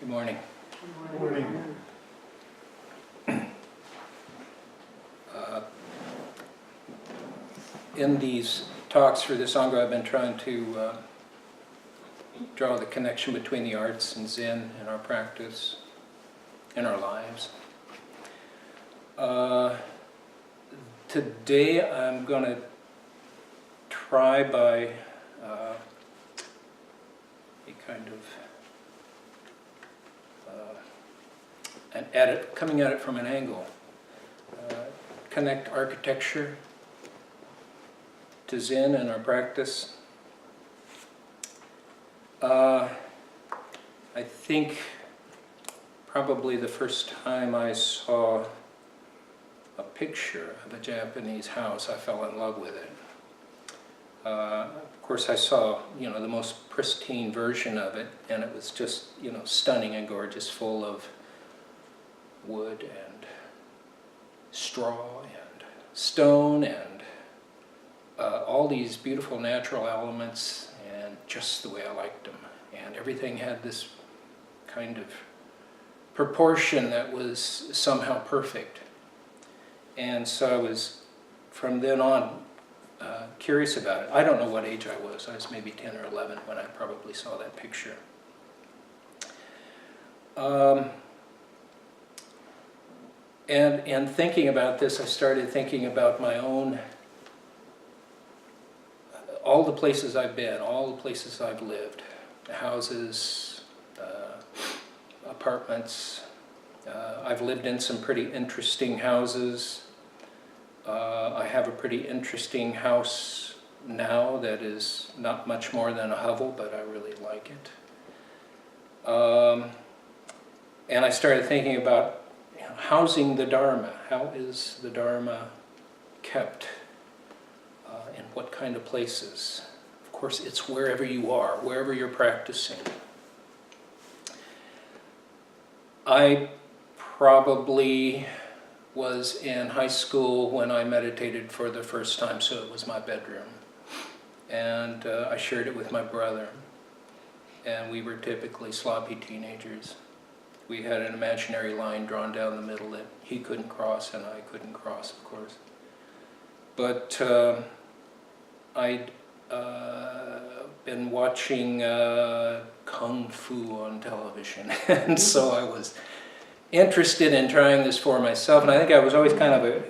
morning. Good morning. In these talks for this Sangha, I've been trying to draw the connection between the arts and Zen in our practice, in our lives. Today I'm going to try by a kind of coming at it from an angle, connect architecture to Zen in our practice. I think probably the first time I saw a picture of a Japanese house, I fell in love with it. Of course, I saw, the most pristine version of it, and it was just, stunning and gorgeous, full of wood and straw and stone and all these beautiful natural elements, and just the way I liked them. And everything had this kind of proportion that was somehow perfect. And so I was, from then on, curious about it. I don't know what age I was maybe 10 or 11 when I probably saw that picture. And thinking about this, I started thinking about my own, all the places I've been, all the places I've lived, houses, apartments. I've lived in some pretty interesting houses. I have a pretty interesting house now that is not much more than a hovel, but I really like it. And I started thinking about housing the Dharma. How is the Dharma kept? In what kind of places? Of course, it's wherever you are, wherever you're practicing. I probably was in high school when I meditated for the first time, so it was my bedroom. And I shared it with my brother. And we were typically sloppy teenagers. We had an imaginary line drawn down the middle that he couldn't cross and I couldn't cross, of course. But I'd been watching Kung Fu on television, and so I was interested in trying this for myself. And I think I was always kind of a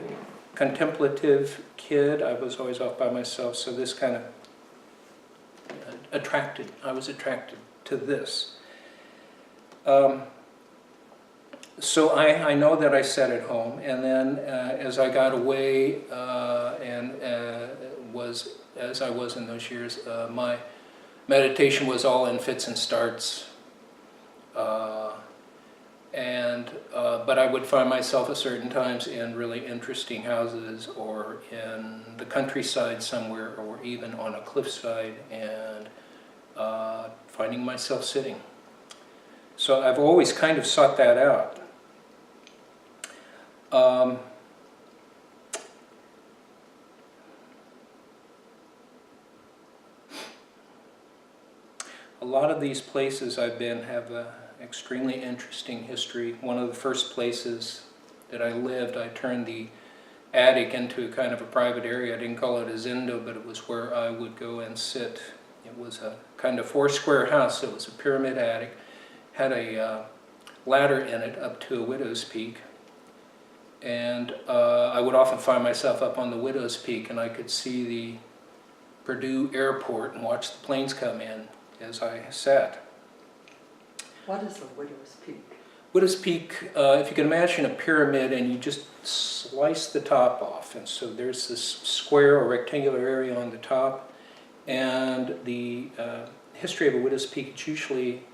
contemplative kid. I was always off by myself, so this kind of I was attracted to this. So I know that I sat at home, and then as I got away as I was in those years, my meditation was all in fits and starts. But I would find myself at certain times in really interesting houses, or in the countryside somewhere, or even on a cliffside, and finding myself sitting. So I've always kind of sought that out. A lot of these places I've been have an extremely interesting history. One of the first places that I lived, I turned the attic into a kind of a private area. I didn't call it a zendo, but it was where I would go and sit. It was a kind of 4-square house. It was a pyramid attic, had a ladder in it up to a widow's peak. And I would often find myself up on the widow's peak, and I could see the Purdue airport and watch the planes come in as I sat. What is a widow's peak? Widow's Peak, if you can imagine a pyramid and you just slice the top off, and so there's this square or rectangular area on the top, and the history of a widow's peak, it's usually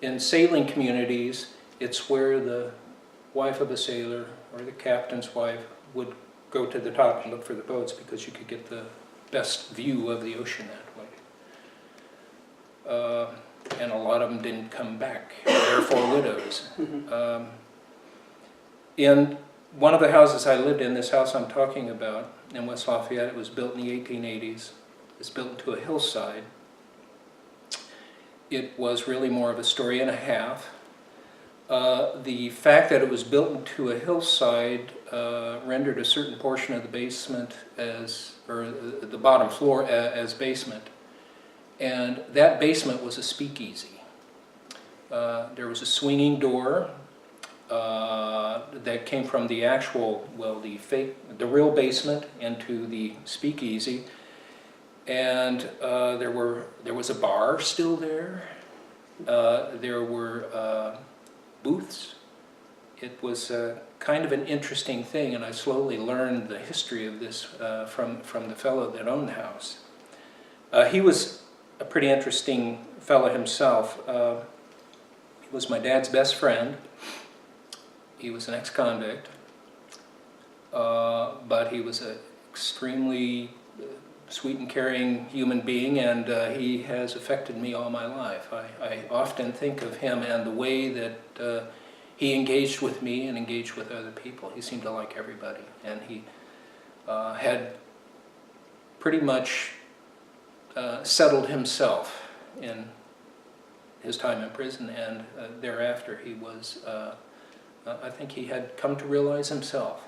in sailing communities, it's where the wife of a sailor or the captain's wife would go to the top and look for the boats, because you could get the best view of the ocean that way. And a lot of them didn't come back, therefore widows. In one of the houses I lived in, this house I'm talking about in West Lafayette, it was built in the 1880s. It's built into a hillside. It was really more of a story and a half. The fact that it was built into a hillside rendered a certain portion of the basement or the bottom floor as basement. And that basement was a speakeasy. There was a swinging door that came from the actual, well, the real basement into the speakeasy. And there was a bar still there. There were booths. It was kind of an interesting thing, and I slowly learned the history of this from the fellow that owned the house. He was a pretty interesting fellow himself. He was my dad's best friend. He was an ex-convict, but he was an extremely sweet and caring human being, and he has affected me all my life. I often think of him and the way that he engaged with me and engaged with other people. He seemed to like everybody, and he had pretty much settled himself in his time in prison, and thereafter he was, I think he had come to realize himself.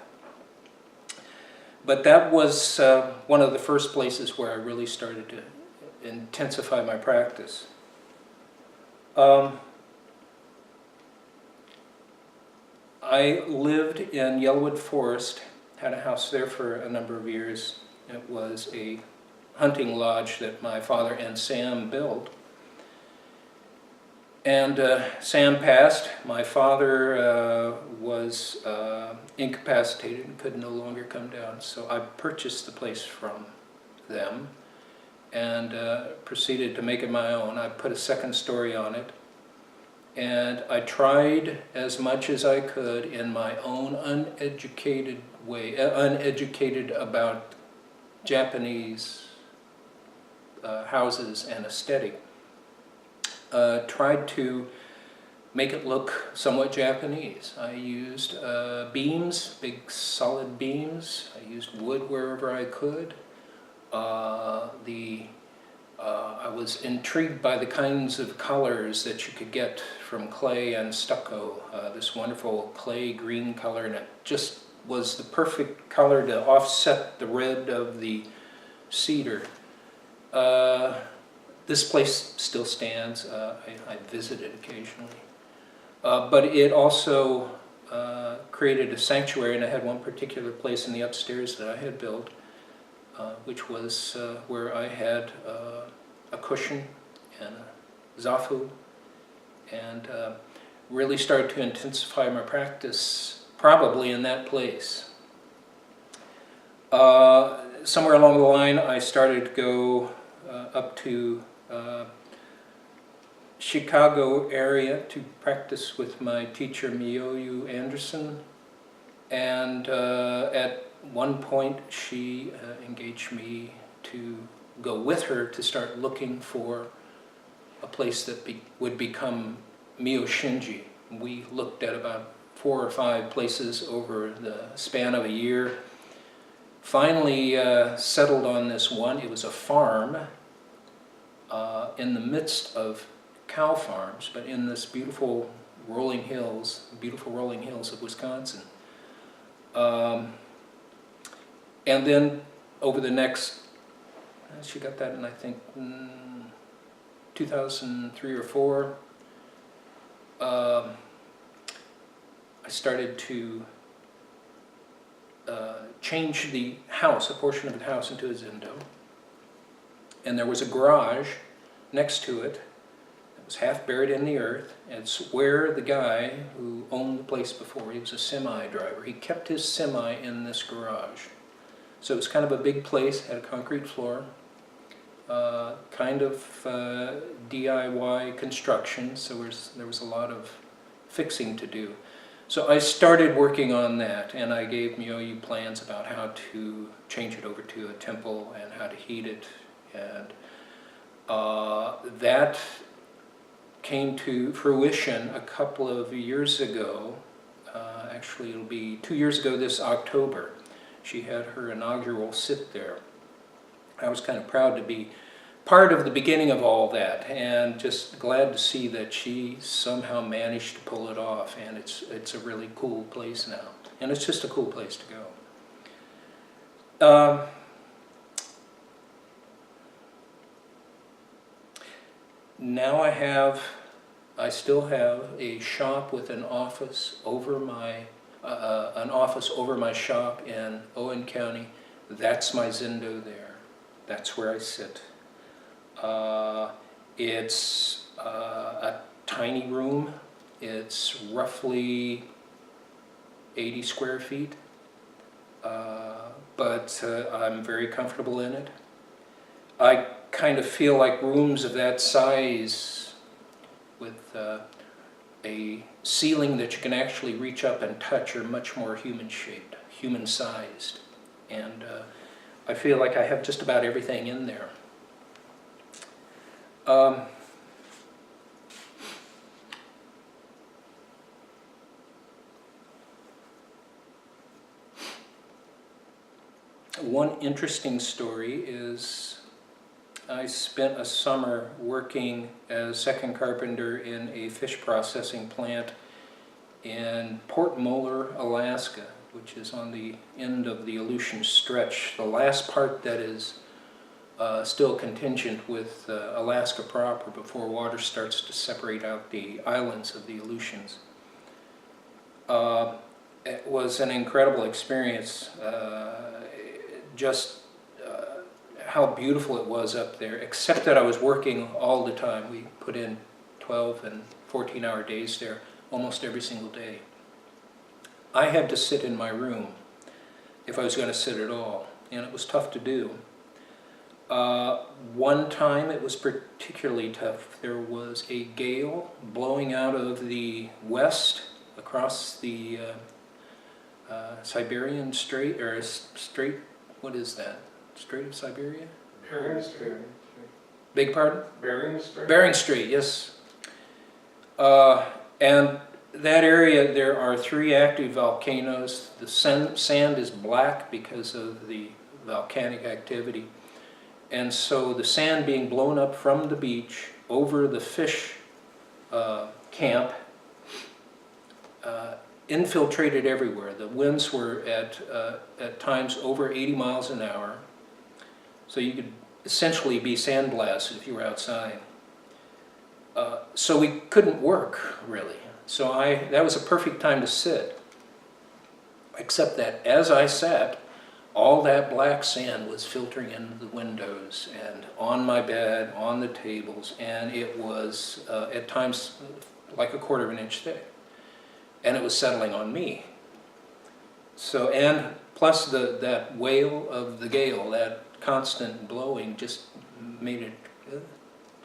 But that was one of the first places where I really started to intensify my practice. I lived in Yellowwood Forest, had a house there for a number of years. It was a hunting lodge that my father and Sam built. And Sam passed. My father was incapacitated and could no longer come down, so I purchased the place from them and proceeded to make it my own. I put a second story on it, and I tried as much as I could in my own uneducated way, uneducated about Japanese houses and aesthetic, tried to make it look somewhat Japanese. I used beams, big solid beams. I used wood wherever I could. I was intrigued by the kinds of colors that you could get from clay and stucco. This wonderful clay green color, and it just was the perfect color to offset the red of the cedar. This place still stands. I visit it occasionally. But it also created a sanctuary, and I had one particular place in the upstairs that I had built, which was where I had a cushion and a zafu, and really started to intensify my practice probably in that place. Somewhere along the line I started to go up to Chicago area to practice with my teacher Miyoyu Anderson, and at one point she engaged me to go with her to start looking for a place that would become Miyoshinji. We looked at about 4 or 5 places over the span of a year. Finally settled on this one. It was a farm in the midst of cow farms, but in this beautiful rolling hills of Wisconsin. And then over the next, she got that in I think 2003 or 4, I started to change the house, a portion of the house, into a zendo. And there was a garage next to it that was half buried in the earth. It's where the guy who owned the place before, he was a semi driver, he kept his semi in this garage. So it was kind of a big place, had a concrete floor, kind of DIY construction, so there was a lot of fixing to do. So I started working on that, and I gave Miyoyu plans about how to change it over to a temple and how to heat it, and that came to fruition a couple of years ago. Actually, it'll be 2 years ago this October. She had her inaugural sit there. I was kind of proud to be part of the beginning of all that, and just glad to see that she somehow managed to pull it off, and it's a really cool place now, and it's just a cool place to go. Now I still have a shop with an office over my shop in Owen County. That's my Zindo there. That's where I sit. It's a tiny room. It's roughly 80 square feet, but I'm very comfortable in it. I kind of feel like rooms of that size with a ceiling that you can actually reach up and touch are much more human-shaped, human-sized. And I feel like I have just about everything in there. One interesting story is I spent a summer working as second carpenter in a fish processing plant in Port Moller, Alaska, which is on the end of the Aleutian Stretch, the last part that is still contingent with Alaska proper before water starts to separate out the islands of the Aleutians. It was an incredible experience, just how beautiful it was up there, except that I was working all the time. We put in 12 and 14-hour days there almost every single day. I had to sit in my room if I was going to sit at all, and it was tough to do. One time it was particularly tough. There was a gale blowing out of the west across the Siberian Strait, or Strait, what is that? Strait of Siberia? Bering Strait. Beg pardon? Bering Strait? Bering Strait, yes. And that area, there are 3 active volcanoes. The sand is black because of the volcanic activity. And so the sand being blown up from the beach over the fish camp infiltrated everywhere. The winds were at times over 80 miles an hour. So you could essentially be sandblasted if you were outside. So we couldn't work, really. So that was a perfect time to sit. Except that as I sat, all that black sand was filtering into the windows and on my bed, on the tables, and it was at times like a 1/4 of an inch thick. And it was settling on me. So, and plus that wail of the gale, that constant blowing, just made it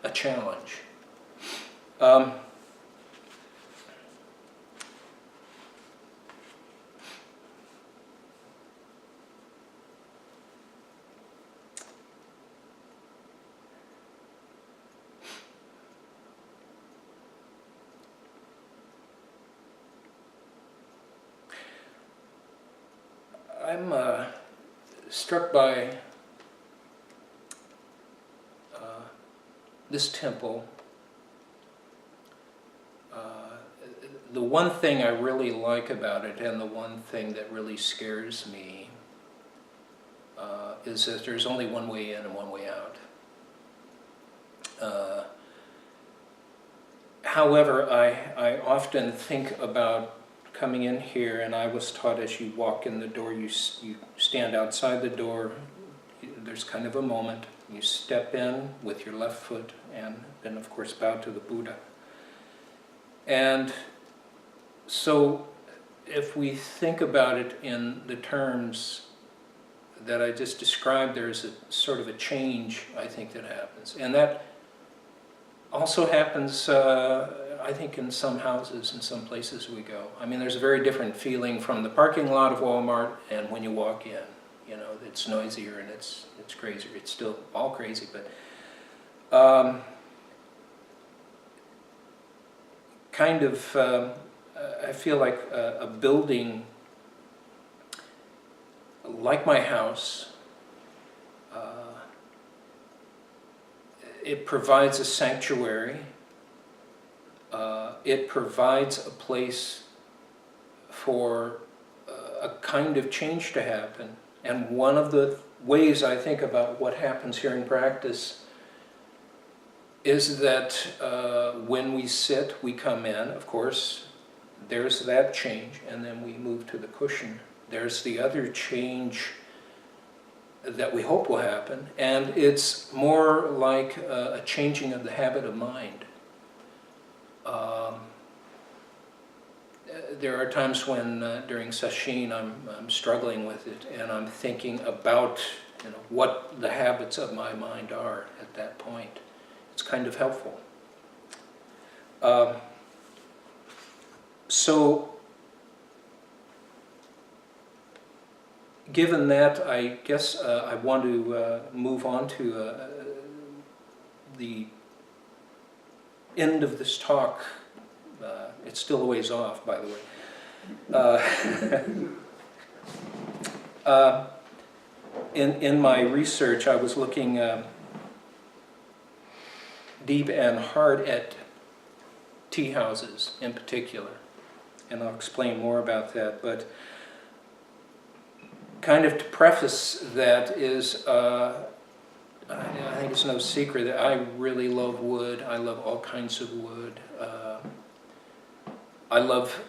a challenge. I'm struck by this temple. The one thing I really like about it, and the one thing that really scares me, is that there's only one way in and one way out. However, I often think about coming in here, and I was taught as you walk in the door, you stand outside the door, there's kind of a moment, you step in with your left foot, and then of course bow to the Buddha. And so if we think about it in the terms that I just described, there's a sort of a change, I think, that happens. And that also happens, I think, in some houses, in some places we go. I mean, there's a very different feeling from the parking lot of Walmart and when you walk in. You know, it's noisier and it's crazier. It's still all crazy, but kind of, I feel like a building like my house, it provides a sanctuary. It provides a place for a kind of change to happen. And one of the ways I think about what happens here in practice is that when we sit, we come in, of course, there's that change, and then we move to the cushion. There's the other change that we hope will happen, and it's more like a changing of the habit of mind. There are times when during sesshin I'm struggling with it, and I'm thinking about what the habits of my mind are at that point. It's kind of helpful. So, given that, I guess I want to move on to the end of this talk. It's still a ways off, by the way. In my research, I was looking deep and hard at tea houses in particular, and I'll explain more about that. But kind of to preface that is, I think it's no secret that I really love wood. I love all kinds of wood. I love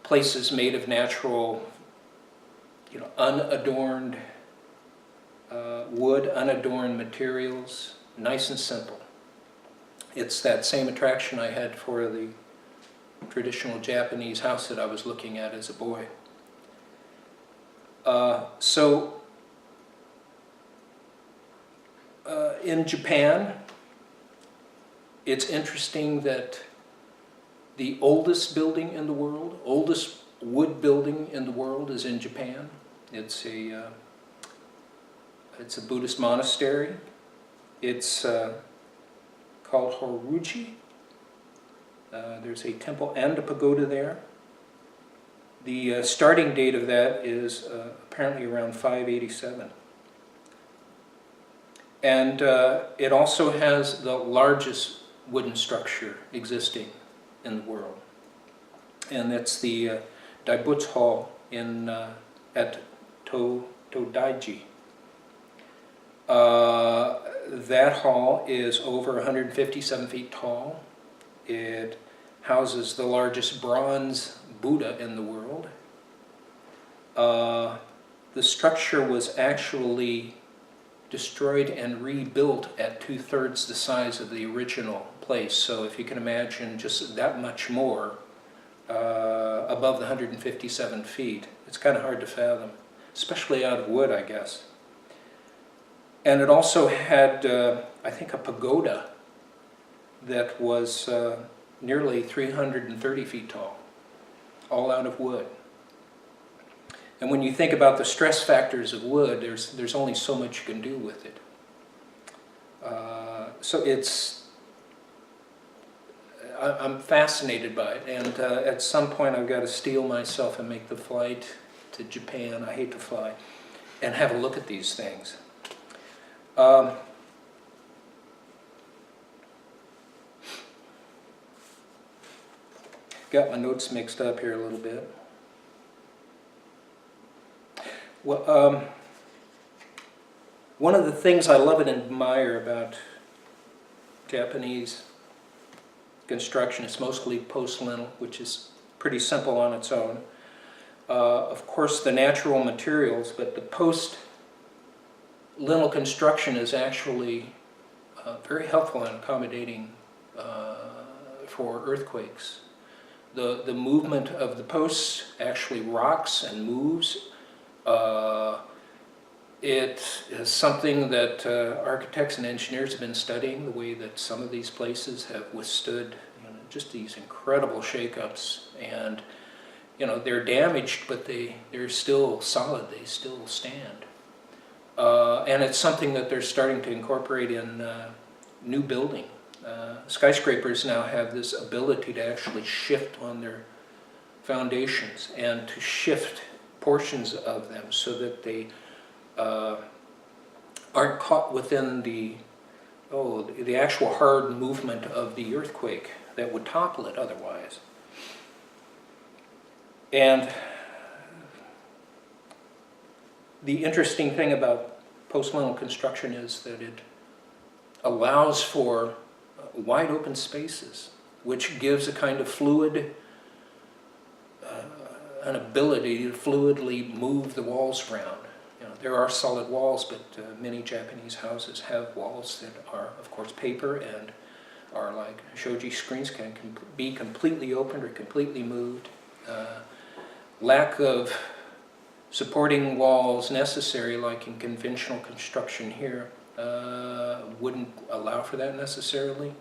places made of natural, unadorned wood, unadorned materials, nice and simple. It's that same attraction I had for the traditional Japanese house that I was looking at as a boy. In Japan, it's interesting that the oldest building in the world, oldest wood building in the world is in Japan. It's a Buddhist monastery. It's called Horuji. There's a temple and a pagoda there. The starting date of that is apparently around 587. And it also has the largest wooden structure existing in the world. And it's the Daibutsu Hall at Todaiji. That hall is over 157 feet tall. It houses the largest bronze Buddha in the world. The structure was actually destroyed and rebuilt at 2/3 the size of the original place. So if you can imagine just that much more above the 157 feet, it's kind of hard to fathom, especially out of wood, I guess. And it also had, I think, a pagoda that was nearly 330 feet tall, all out of wood. And when you think about the stress factors of wood, there's only so much you can do with it. So I'm fascinated by it, and at some point I've got to steel myself and make the flight to Japan. I hate to fly, and have a look at these things. Got my notes mixed up here a little bit. Well, one of the things I love and admire about Japanese construction is mostly post-lintel, which is pretty simple on its own. Of course, the natural materials, but the post-lintel construction is actually very helpful in accommodating for earthquakes. The movement of the posts actually rocks and moves. It is something that architects and engineers have been studying, the way that some of these places have withstood just these incredible shakeups. And they're damaged, but they're still solid, they still stand. And it's something that they're starting to incorporate in new building. Skyscrapers now have this ability to actually shift on their foundations and to shift portions of them so that they aren't caught within the the actual hard movement of the earthquake that would topple it otherwise. And the interesting thing about post-millennial construction is that it allows for wide open spaces, which gives a kind of fluid, an ability to fluidly move the walls around. You know, there are solid walls, but many Japanese houses have walls that are, of course, paper and are like shoji screens, can be completely opened or completely moved. Lack of supporting walls necessary, like in conventional construction here, wouldn't allow for that necessarily.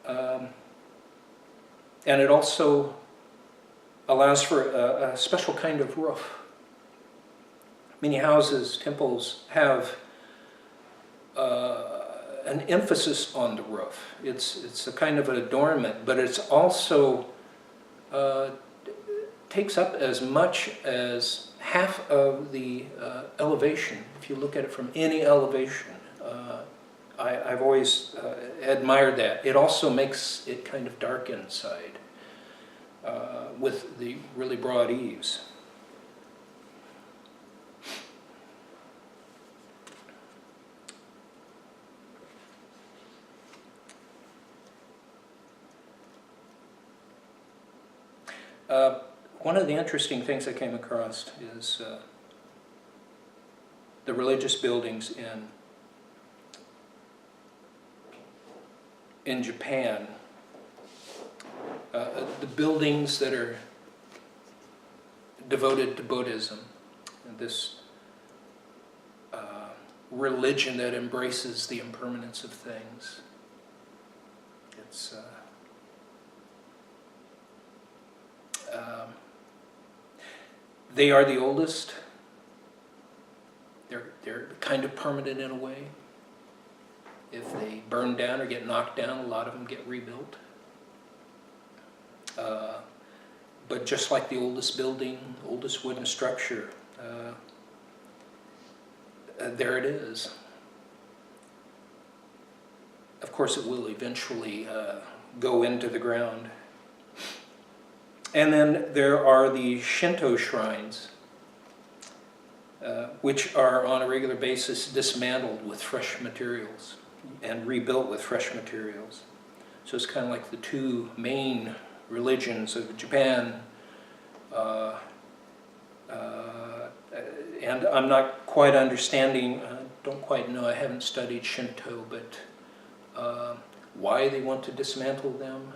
And it also allows for a special kind of roof. Many houses, temples, have an emphasis on the roof. It's a kind of an adornment, but it's also takes up as much as half of the elevation. If you look at it from any elevation, I've always admired that. It also makes it kind of dark inside with the really broad eaves. One of the interesting things I came across is the religious buildings in Japan. The buildings that are devoted to Buddhism, and this religion that embraces the impermanence of things. It's they are the oldest. They're kind of permanent in a way. If they burn down or get knocked down, a lot of them get rebuilt. But just like the oldest building, oldest wooden structure, there it is. Of course, it will eventually go into the ground. And then there are the Shinto shrines, which are on a regular basis dismantled with fresh materials and rebuilt with fresh materials. So it's kind of like the two main religions of Japan. And I'm not quite understanding, don't quite know, I haven't studied Shinto, but why they want to dismantle them,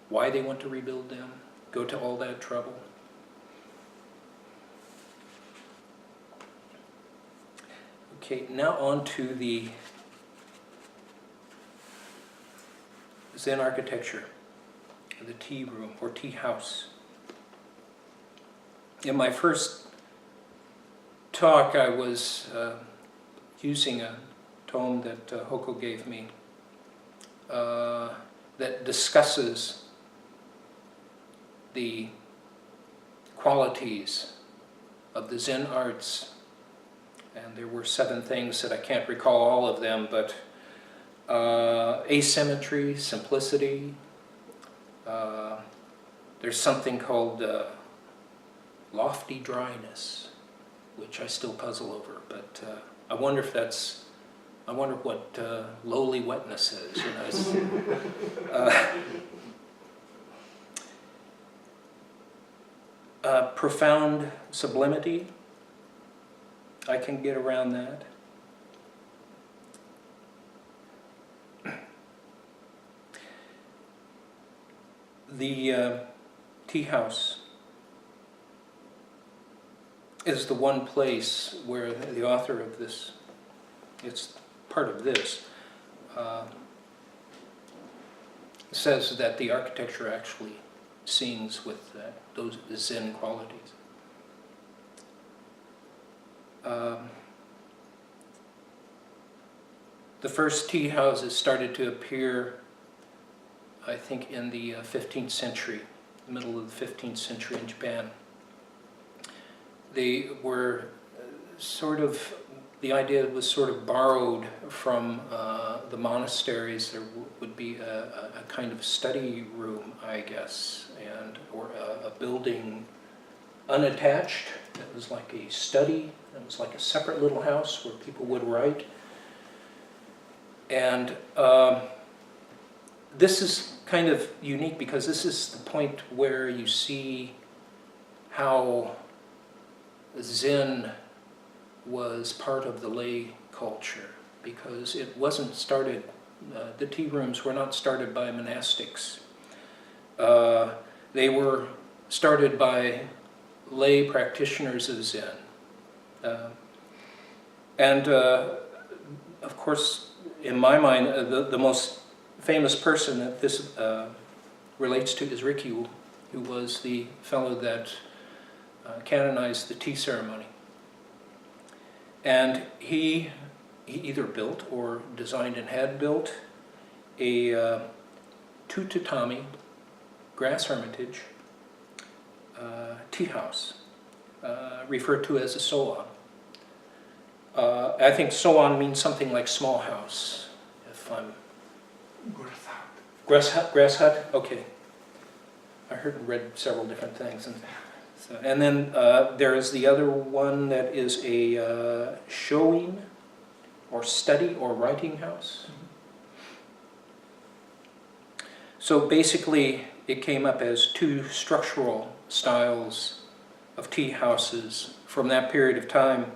why they want to rebuild them, go to all that trouble. Okay, now on to the Zen architecture, the tea room or tea house. In my first talk, I was using a tome that Hoko gave me that discusses the qualities of the Zen arts. And there were 7 things that I can't recall all of them, but asymmetry, simplicity. There's something called lofty dryness, which I still puzzle over, but I wonder what lowly wetness is. You know, profound sublimity, I can get around that. The tea house is the one place where the author of this, it's part of this, says that the architecture actually sings with those Zen qualities. The first tea houses started to appear, I think, in the 15th century, middle of the 15th century in Japan. They were sort of the idea was sort of borrowed from the monasteries. There would be a kind of study room, I guess, or a building unattached. It was like a study. It was like a separate little house where people would write. And this is kind of unique because this is the point where you see how Zen was part of the lay culture, because it wasn't started, the tea rooms were not started by monastics. They were started by lay practitioners of Zen. And of course, in my mind, the most famous person that this relates to is Rikyu, who was the fellow that canonized the tea ceremony. And he either built or designed and had built a 2-tatami grass hermitage tea house, referred to as a soan. I think soan means something like small house, if I'm... Grass hut? Okay. I heard and read several different things. And then there is the other one that is a shoin, or study or writing house. So basically it came up as two structural styles of tea houses from that period of time.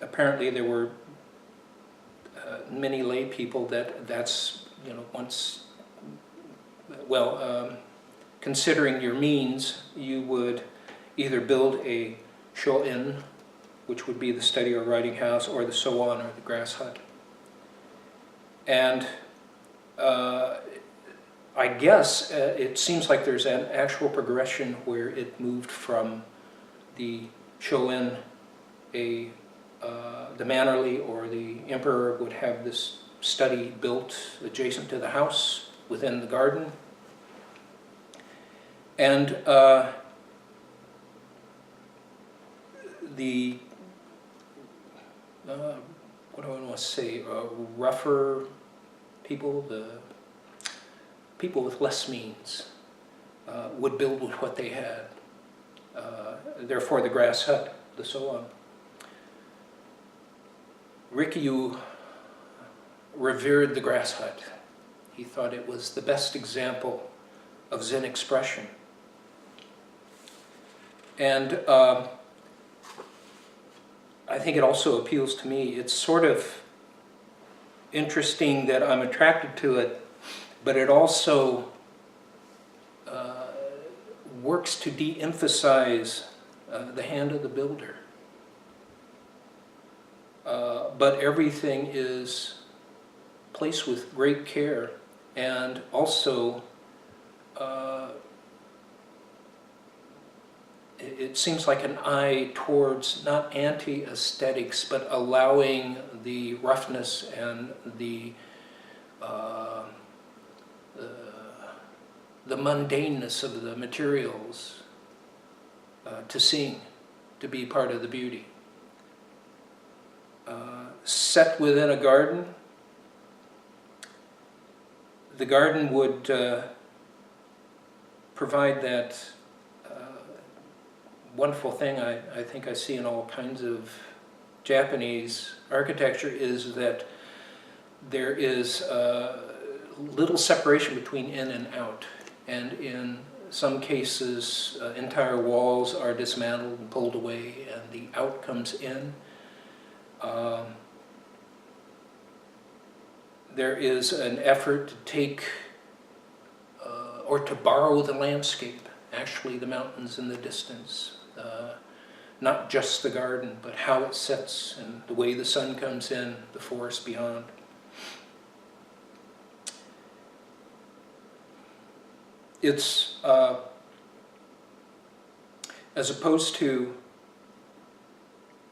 Apparently there were many lay people that's, you know, once, well, considering your means, you would either build a shoin, which would be the study or writing house, or the soan, or the grass hut. And I guess it seems like there's an actual progression where it moved from the shoin, the mannerly or the emperor would have this study built adjacent to the house within the garden. And the, what do I want to say, rougher people, the people with less means, would build with what they had. Therefore the grass hut, the soan. Rikyu revered the grass hut. He thought it was the best example of Zen expression. And I think it also appeals to me. It's sort of interesting that I'm attracted to it, but it also works to de-emphasize the hand of the builder. But everything is placed with great care, and also it seems like an eye towards not anti-aesthetics, but allowing the roughness and the mundaneness of the materials to sing, to be part of the beauty. Set within a garden, the garden would provide that wonderful thing I think I see in all kinds of Japanese architecture, is that there is little separation between in and out. And in some cases, entire walls are dismantled and pulled away, and the out comes in. There is an effort to take or to borrow the landscape, actually the mountains in the distance, not just the garden, but how it sets and the way the sun comes in, the forest beyond. It's, as opposed to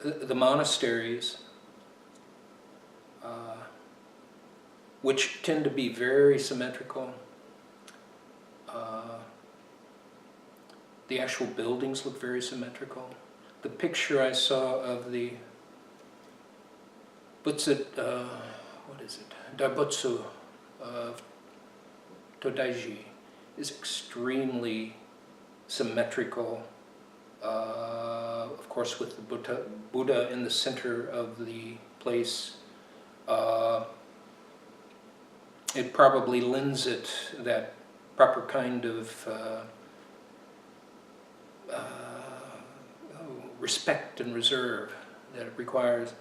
the monasteries, which tend to be very symmetrical. The actual buildings look very symmetrical. the picture I saw of the what is it? Daibutsu of Todaiji is extremely symmetrical. Of course, with the Buddha in the center of the place, it probably lends it that proper kind of respect and reserve that it requires.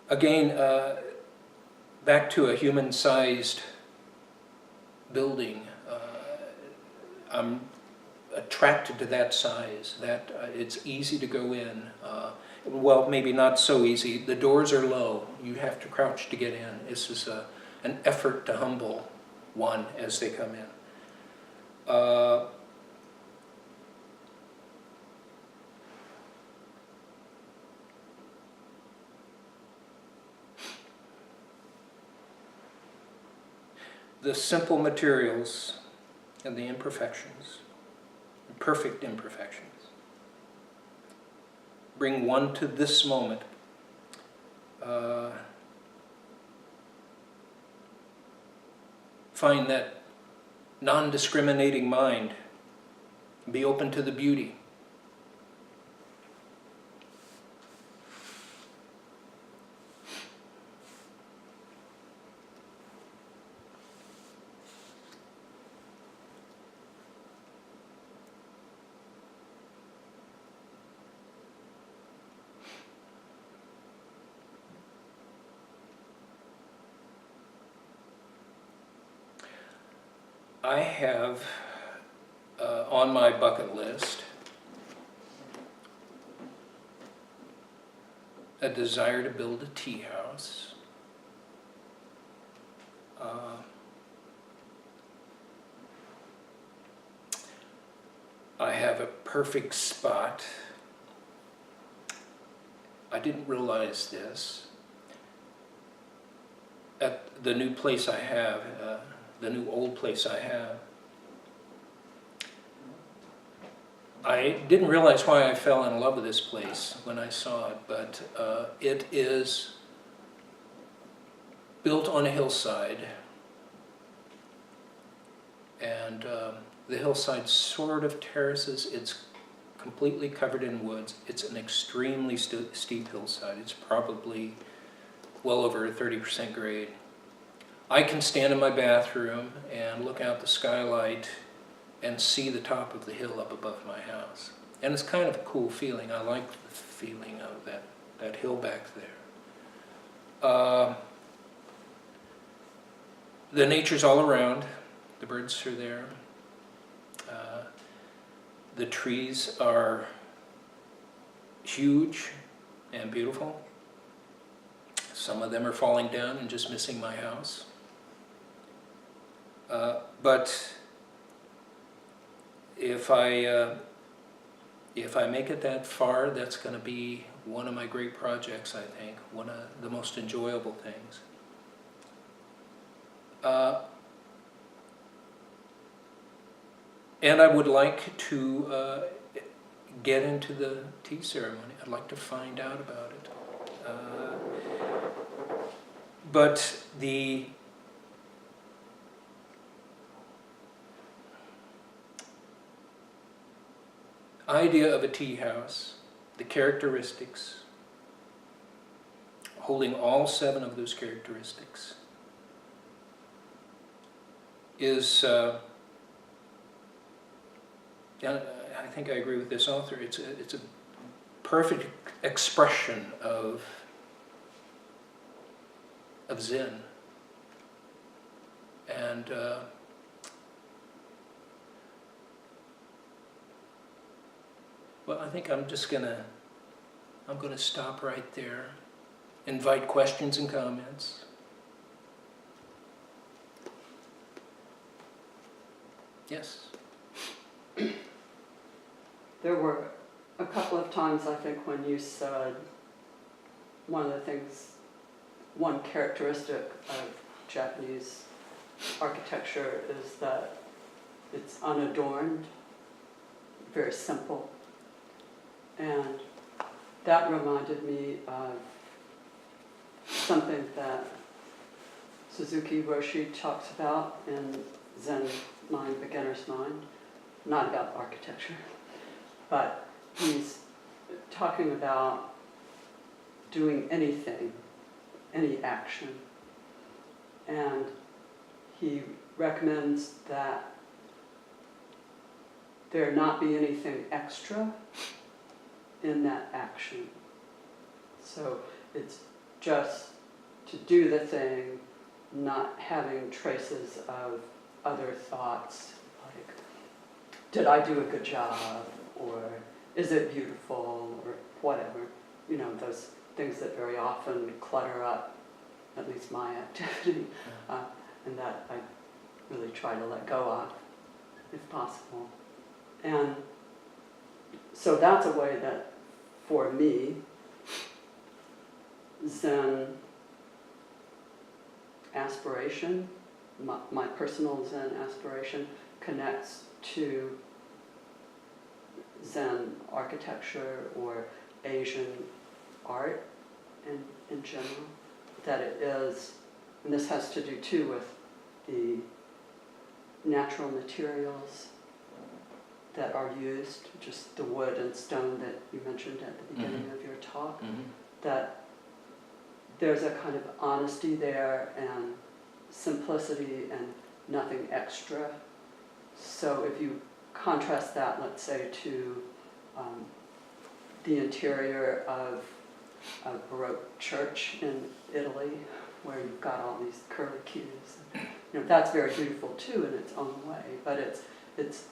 Again, back to a human-sized building, I'm attracted to that size, that it's easy to go in. Well, maybe not so easy. The doors are low. You have to crouch to get in. This is an effort to humble one as they come in. The simple materials and the imperfections, the perfect imperfections, bring one to this moment. Find that non-discriminating mind, be open to the beauty. I have on my bucket list a desire to build a tea house. I have a perfect spot. I didn't realize this. At the new place I have, the new old place I have, I didn't realize why I fell in love with this place when I saw it, but it is built on a hillside, and the hillside sort of terraces. It's completely covered in woods. It's an extremely steep hillside. It's probably well over a 30% grade. I can stand in my bathroom and look out the skylight and see the top of the hill up above my house. And it's kind of a cool feeling. I like the feeling of that hill back there. The nature's all around. The birds are there. The trees are huge and beautiful. Some of them are falling down and just missing my house. But if I make it that far, that's going to be one of my great projects, I think, one of the most enjoyable things. And I would like to get into the tea ceremony. I'd like to find out about it. But the idea of a tea house, the characteristics, holding all 7 of those characteristics, is, I think I agree with this author, it's a perfect expression of Zen. And well, I think I'm gonna stop right there, invite questions and comments. Yes? There were a couple of times, I think, when you said one characteristic of Japanese architecture is that it's unadorned, very simple. that reminded me of something that Suzuki Roshi talks about in Zen Mind, Beginner's Mind, not about architecture, but he's talking about doing anything, any action, and he recommends that there not be anything extra in that action. So it's just to do the thing, not having traces of other thoughts, like, did I do a good job, or is it beautiful, or whatever. You know, those things that very often clutter up, at least my activity, and that I really try to let go of, if possible. And so that's a way that, for me, Zen aspiration, my personal Zen aspiration, connects to Zen architecture or Asian art in general. That it is, and this has to do too with the natural materials that are used, just the wood and stone that you mentioned at the beginning of your talk, that there's a kind of honesty there and simplicity and nothing extra. So if you contrast that, let's say, to the interior of a Baroque church in Italy, where you've got all these curly cues, you know, that's very beautiful too in its own way, but it's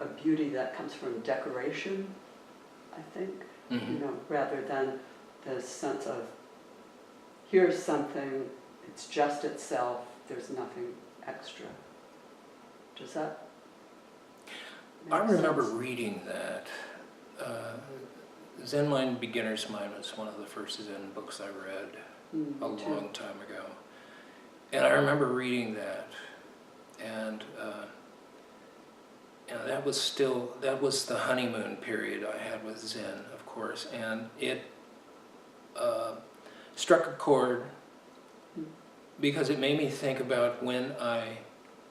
a beauty that comes from decoration, I think, you know, rather than the sense of, here's something, it's just itself, there's nothing extra. Does that make sense? I remember reading that. Zen Mind, Beginner's Mind was one of the first Zen books I read a long time ago. And I remember reading that, and you know, that was the honeymoon period I had with Zen, of course, and it struck a chord because it made me think about when I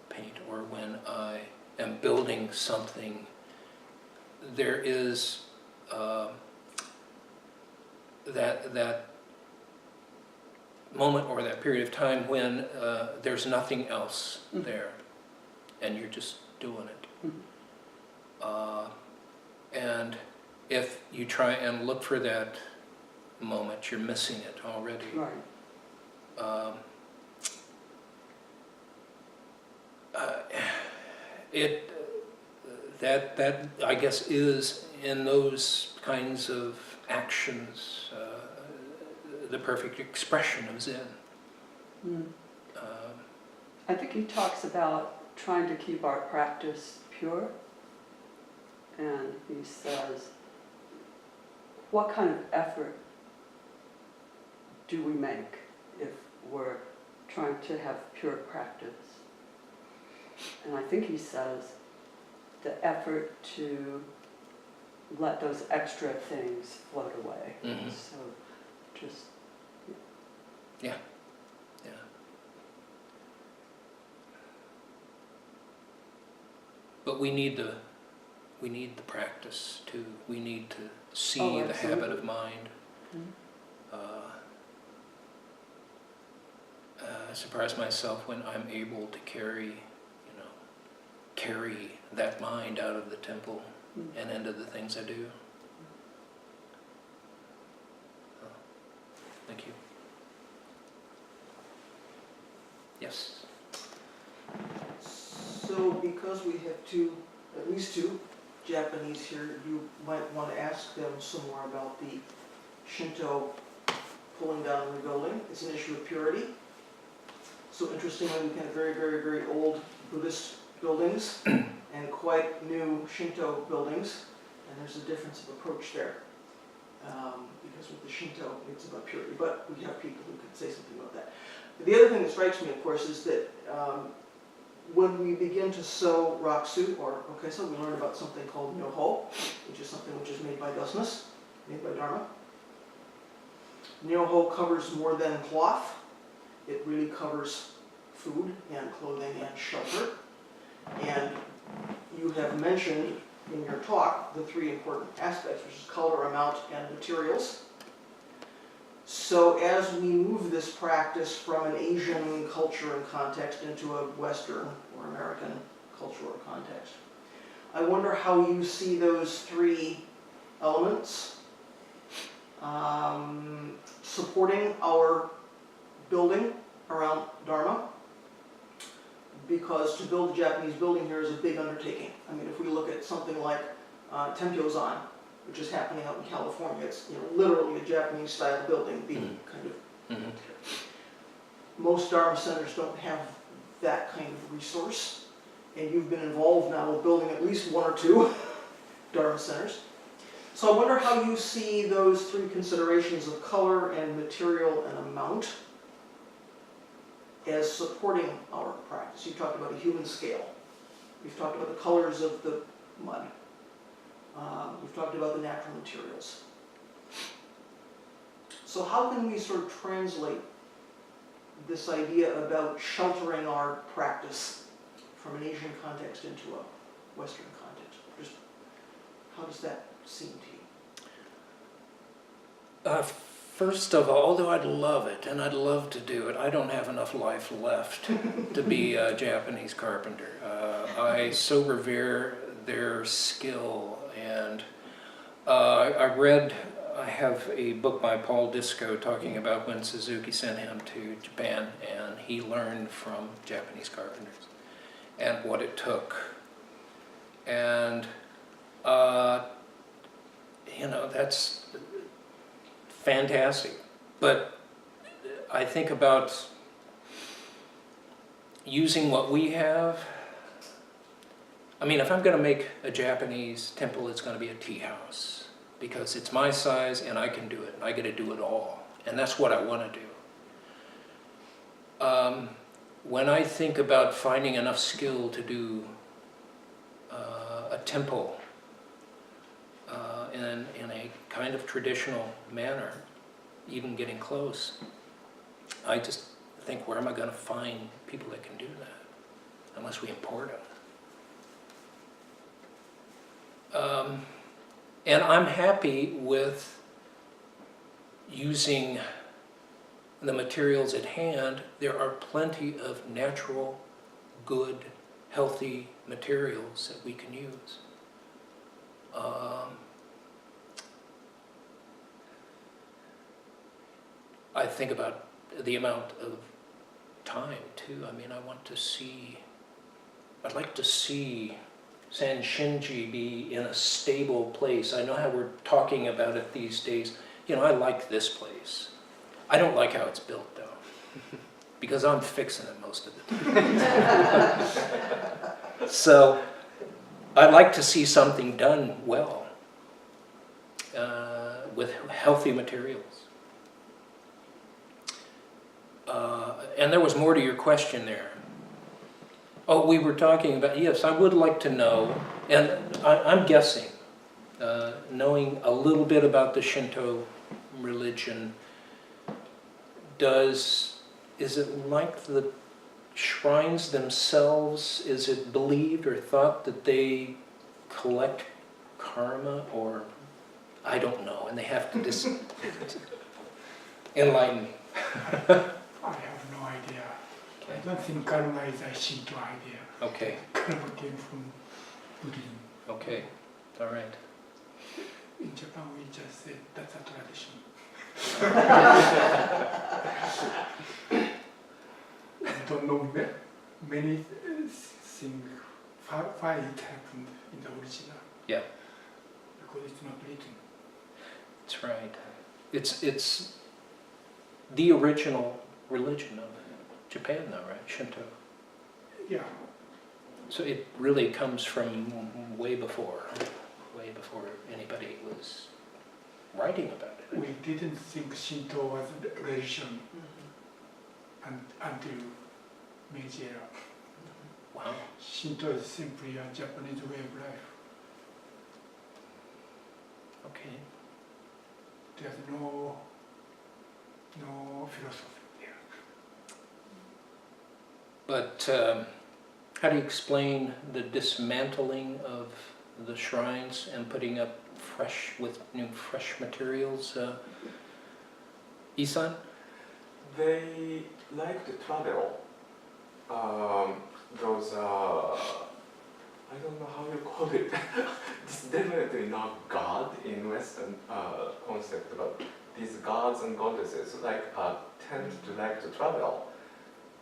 paint or when I am building something, there is that moment or that period of time when there's nothing else there, and you're just doing it. And if you try and look for that moment, you're missing it already. Right. That I guess is, in those kinds of actions, the perfect expression of Zen. I think he talks about trying to keep our practice pure, and he says, what kind of effort do we make if we're trying to have pure practice? And I think he says the effort to let those extra things float away. So just... Yeah. But we need the practice too. We need to see the habit of mind. I surprise myself when I'm able to carry that mind out of the temple and into the things I do. Thank you. Yes. So because we have at least two Japanese here, you might want to ask them some more about the Shinto pulling down and rebuilding. It's an issue of purity. So interestingly, we have very, very, very old Buddhist buildings and quite new Shinto buildings, and there's a difference of approach there. Because with the Shinto, it's about purity, but we have people who could say something about that. The other thing that strikes me, of course, is that when we begin to sew rakusu, or so we learn about something called nyoho, which is something which is made by dustness, made by Dharma. Nyoho covers more than cloth. It really covers food and clothing and shelter. And you have mentioned in your talk the three important aspects, which is color, amount, and materials. So as we move this practice from an Asian culture and context into a Western or American culture or context, I wonder how you see those three elements supporting our building around Dharma, because to build a Japanese building here is a big undertaking. I mean, if we look at something like Tempyozan, which is happening out in California, it's literally a Japanese-style building being kind of. Most Dharma centers don't have that kind of resource, and you've been involved now with building at least one or two Dharma centers. So I wonder how you see those three considerations of color and material and amount as supporting our practice. You talked about a human scale. We've talked about the colors of the mud. We've talked about the natural materials. So how can we sort of translate this idea about sheltering our practice from an Asian context into a Western context? Just how does that seem to you? First of all, although I'd love it, and I'd love to do it, I don't have enough life left to be a Japanese carpenter. I so revere their skill, and I have a book by Paul Disco talking about when Suzuki sent him to Japan, and he learned from Japanese carpenters and what it took. And, that's fantastic. But I think about using what we have. I mean, if I'm going to make a Japanese temple, it's going to be a tea house, because it's my size and I can do it. I get to do it all, and that's what I want to do. When I think about finding enough skill to do a temple in a kind of traditional manner, even getting close, I just think, where am I going to find people that can do that, unless we import them? And I'm happy with using the materials at hand. There are plenty of natural, good, healthy materials that we can use. I think about the amount of time too. I mean, I'd like to see Sanshinji be in a stable place. I know how we're talking about it these days. I like this place. I don't like how it's built though, because I'm fixing it most of the time. So I'd like to see something done well, with healthy materials. And there was more to your question there. Oh, we were talking about, yes, I would like to know, and I'm guessing, knowing a little bit about the Shinto religion, is it like the shrines themselves, is it believed or thought that they collect karma, or I don't know, and they have to enlighten me. I have no idea. I don't think karma is a Shinto idea. Okay, Karma came from Buddhism. okay, all right. In Japan, we just say that's a tradition. I don't know many things, why it happened in the original. Yeah. Because it's not written. That's right. It's the original religion of Japan, though, right? Shinto. Yeah. So it really comes from way before anybody was writing about it. We didn't think Shinto was a religion until Meiji era. Wow. Shinto is simply a Japanese way of life. Okay. there's no philosophy there. But how do you explain the dismantling of the shrines and putting up fresh materials? Isan? They like to travel. Those, I don't know how you call it. It's definitely not God in Western concept, but these gods and goddesses tend to like to travel.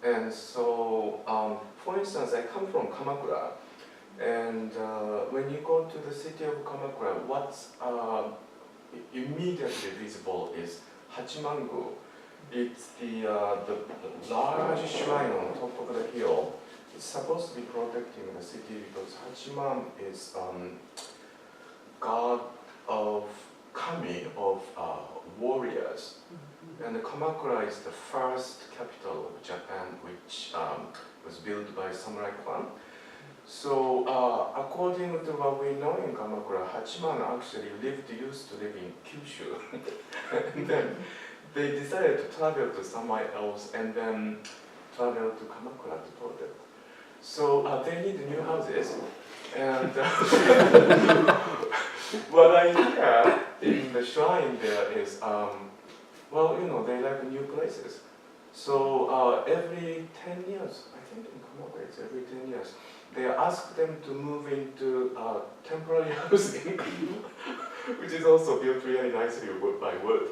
And so, for instance, I come from Kamakura, and when you go to the city of Kamakura, what's immediately visible is Hachimangu. It's the large shrine on top of the hill. It's supposed to be protecting the city because Hachiman is god of kami, of warriors. And Kamakura is the first capital of Japan, which was built by samurai clan. So according to what we know in Kamakura, Hachiman actually used to live in Kyushu. And then they decided to travel to somewhere else and then travel to Kamakura to protect. So they need new houses. And what I hear in the shrine there is, well, you know, they like new places. So every 10 years, I think in Kamakura it's every 10 years, they ask them to move into temporary housing, which is also built really nicely wood by wood,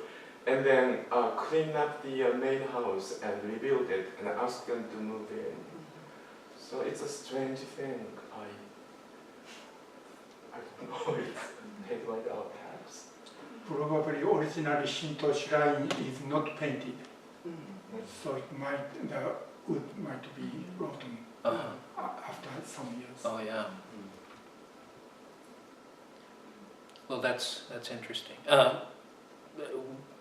and then clean up the main house and rebuild it and ask them to move in. So it's a strange thing. I don't know, it's headlight out perhaps. Probably originally Shinto shrine is not painted, so the wood might be rotten after some years. Oh yeah. Well, that's interesting.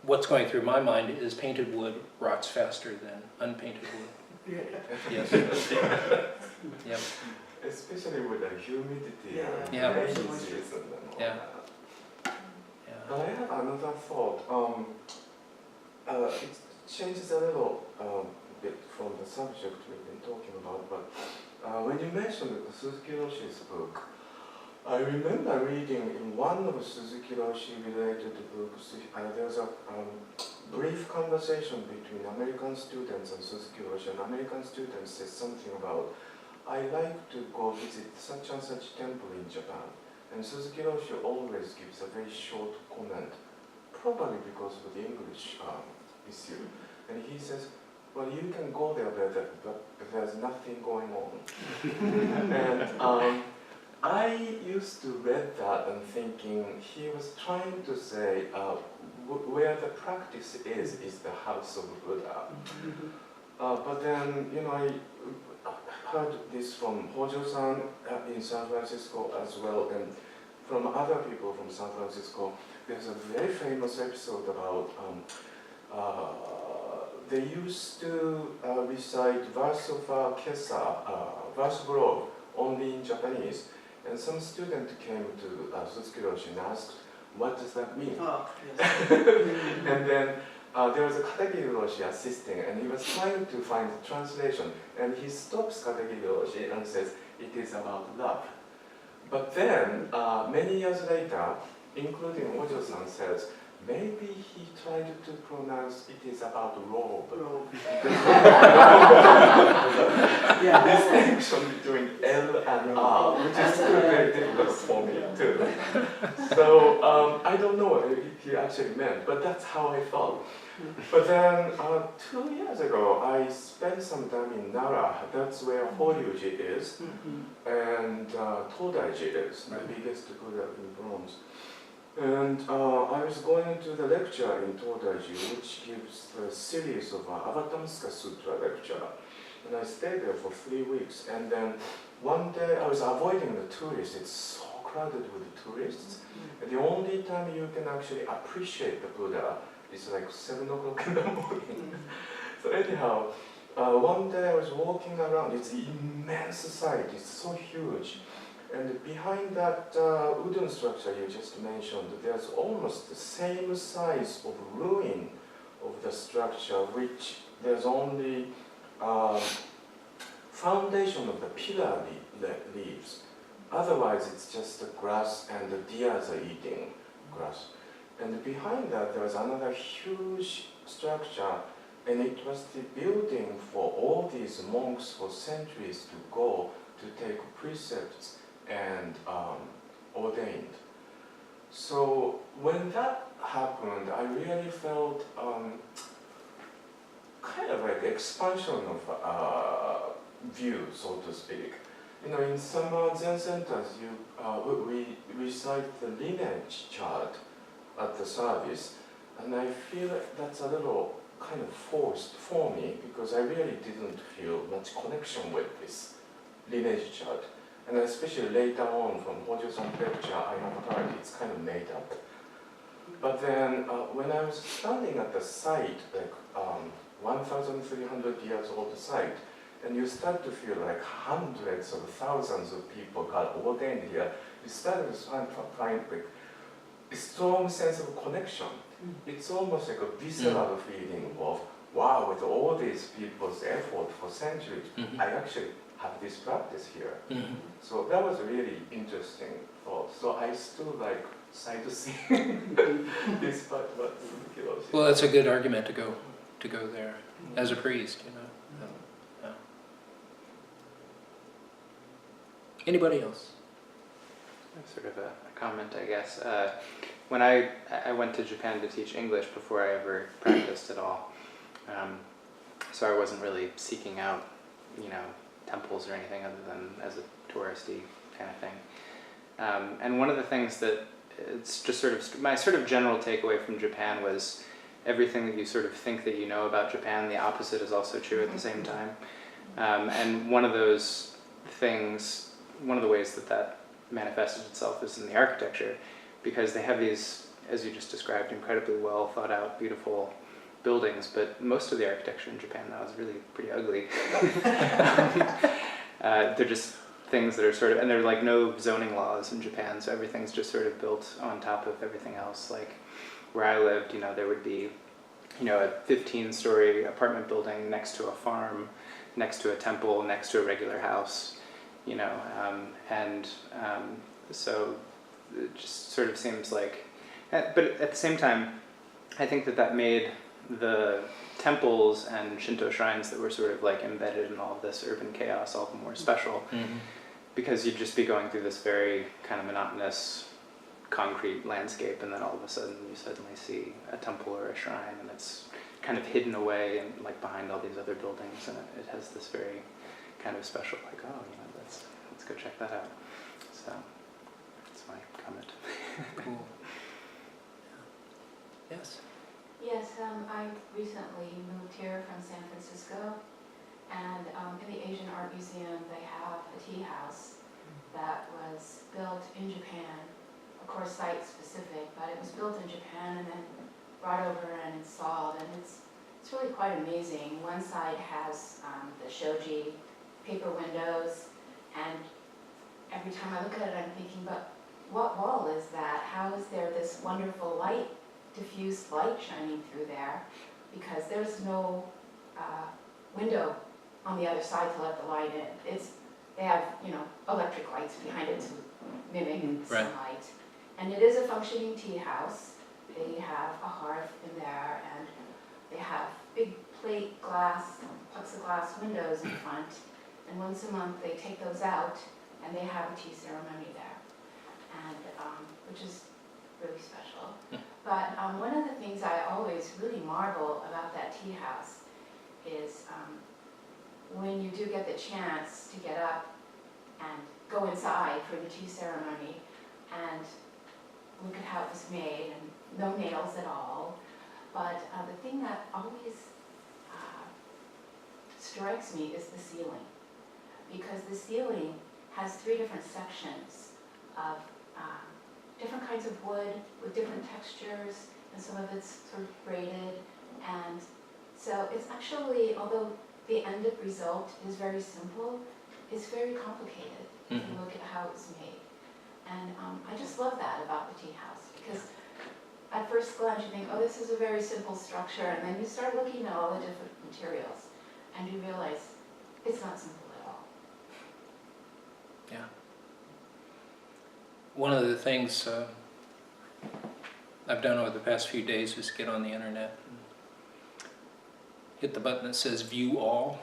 What's going through my mind is painted wood rots faster than unpainted wood. Yes. Yep. Especially with the humidity and Yeah. rainy season and all Yeah. that. Yeah. But I have another thought. It changes a little bit from the subject we've been talking about, but when you mentioned Suzuki Roshi's book, I remember reading in one of Suzuki Roshi related books, there was a brief conversation between American students and Suzuki Roshi, and American students said something about, I like to go visit such and such temple in Japan. And Suzuki Roshi always gives a very short comment, probably because of the English issue. And he says, well, you can go there, but there's nothing going on. And I used to read that and thinking he was trying to say where the practice is the house of Buddha. But then, you know, I heard this from Hojo-san in San Francisco as well, and from other people from San Francisco. There's a very famous episode about they used to recite verse of Kesa, verse of Grove, only in Japanese. And some student came to Suzuki Roshi and asked, what does that mean? Oh, yes. And then there was a Katakiri Roshi assisting, and he was trying to find the translation. And he stops Katakiri Roshi and says, it is about love. But then, many years later, including Ojo-san says, maybe he tried to pronounce it is about robe. Distinction between L and R, which is still very difficult for me too. So I don't know what he actually meant, but that's how I felt. But then 2 years ago, I spent some time in Nara. That's where Horyuji is, and Todaiji is, the biggest Buddha in bronze. And I was going to the lecture in Todaiji, which gives a series of Avatamsaka Sutra lecture. And I stayed there for 3 weeks. And then one day I was avoiding the tourists. It's so crowded with the tourists. And the only time you can actually appreciate the Buddha is like 7 o'clock in the morning. So anyhow, one day I was walking around. It's an immense site. It's so huge. And behind that wooden structure you just mentioned, there's almost the same size of ruin of the structure, which there's only foundation of the pillar leaves. Otherwise, it's just the grass, and the deers are eating grass. And behind that, there's another huge structure, and it was the building for all these monks for centuries to go to take precepts and ordained. So when that happened, I really felt kind of like expansion of view, so to speak. You know, in some Zen centers, we recite the lineage chart at the service, and I feel that's a little kind of forced for me because I really didn't feel much connection with this lineage chart. And especially later on from Hojo-san's lecture, I have heard it's kind of made up. But then when I was standing at the site, like 1,300 years old site, and you start to feel like hundreds of thousands of people got ordained here, you start to find like a strong sense of connection. It's almost like a visceral feeling of, wow, with all these people's effort for centuries, I actually have this practice here. So that was a really interesting thought. So I still like sightseeing this part about Kiroshi. Well, that's a good argument to go there as a priest, you know. Yeah. Anybody else? Sort of a comment, I guess. When I went to Japan to teach English before I ever practiced at all, so I wasn't really seeking out, you know, temples or anything other than as a touristy kind of thing. And one of the things that it's just sort of my sort of general takeaway from Japan was everything that you sort of think that you know about Japan, the opposite is also true at the same time. And one of those things, one of the ways that manifested itself is in the architecture, because they have these, as you just described, incredibly well thought out, beautiful buildings, but most of the architecture in Japan now is really pretty ugly. They're just things that are sort of, and there are like no zoning laws in Japan, so everything's just sort of built on top of everything else. Like where I lived, you know, there would be, you know, a 15-story apartment building next to a farm, next to a temple, next to a regular house, you know, so it just sort of seems like, but at the same time, I think that made the temples and Shinto shrines that were sort of like embedded in all of this urban chaos all the more special, because you'd just be going through this very kind of monotonous concrete landscape, and then all of a sudden you suddenly see a temple or a shrine, and it's kind of hidden away and like behind all these other buildings, and it has this very kind of special, like, oh, you know, let's go check that out. So that's my comment. Cool. Yes. Yes, I recently moved here from San Francisco, and in the Asian Art Museum they have a tea house that was built in Japan, of course site specific, but it was built in Japan and then brought over and installed, and it's really quite amazing. One side has the shoji paper windows, and every time I look at it I'm thinking, but what wall is that? How is there this wonderful light, diffused light shining through there? Because there's no window on the other side to let the light in. They have, you know, electric lights behind it to mimic sunlight. And it is a functioning tea house. They have a hearth in there, and they have big plate glass, plexiglass windows in front. And once a month they take those out and they have a tea ceremony there, and which is really special. But one of the things I always really marvel about that tea house is when you do get the chance to get up and go inside for the tea ceremony and look at how it was made, and no nails at all. But the thing that always strikes me is the ceiling, because the ceiling has 3 different sections of different kinds of wood with different textures, and some of it's sort of braided. And so it's actually, although the end result is very simple, it's very complicated if you look at how it's made. And I just love that about the tea house, because at first glance you think, oh, this is a very simple structure, and then you start looking at all the different materials, and you realize it's not simple at all. Yeah. One of the things I've done over the past few days is get on the internet and hit the button that says view all.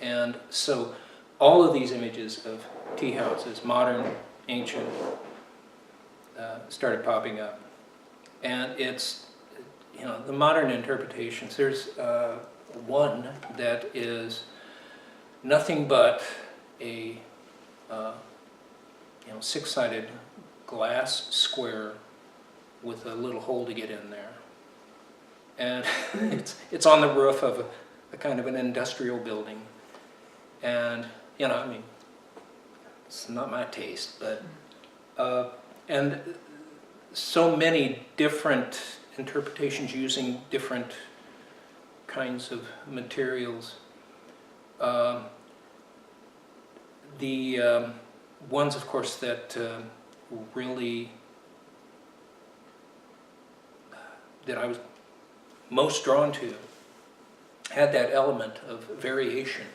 And so all of these images of tea houses, modern, ancient, started popping up. And it's, you know, the modern interpretations. There's one that is nothing but a six-sided glass square with a little hole to get in there. And it's on the roof of a kind of an industrial building. And, you know, I mean, it's not my taste, but, and so many different interpretations using different kinds of materials. The ones, of course, that really, that I was most drawn to had that element of variation.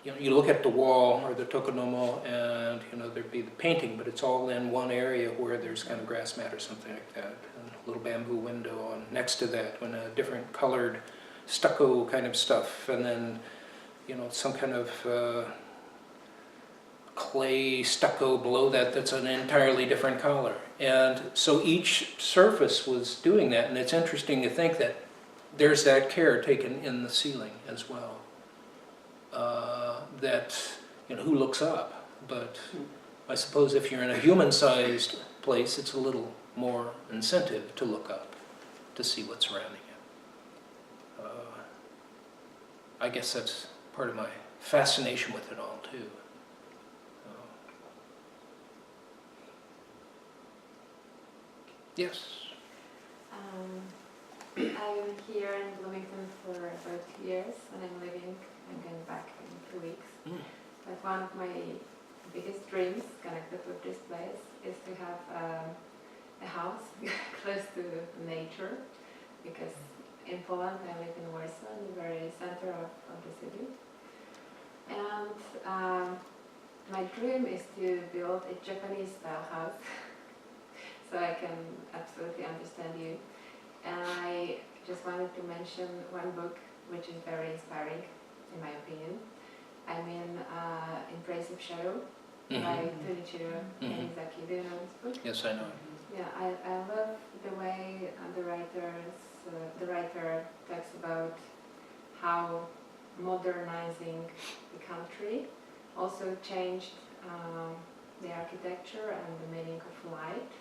You know, you look at the wall or the tokonomo, and you know there'd be the painting, but it's all in one area where there's kind of grass mat or something like that, and a little bamboo window on next to that, when a different colored stucco kind of stuff, and then you know some kind of clay stucco below that that's an entirely different color. And so each surface was doing that, and it's interesting to think that there's that care taken in the ceiling as well. That, you know, who looks up? But I suppose if you're in a human-sized place, it's a little more incentive to look up, to see what's surrounding you. I guess that's part of my fascination with it all, too. Yes? I'm here in Bloomington for about 2 years, and I'm going back in 2 weeks. But one of my biggest dreams connected with this place is to have a house close to nature, because in Poland I live in Warsaw, in the very center of the city. And my dream is to build a Japanese style house so I can absolutely understand you. And I just wanted to mention one book which is very inspiring, in my opinion. I mean, In Praise of Shadow by Tunichiro Miyazaki. Do you know this book? Yes, I know. Yeah, I love the way the writer talks about how modernizing the country also changed the architecture and the meaning of light,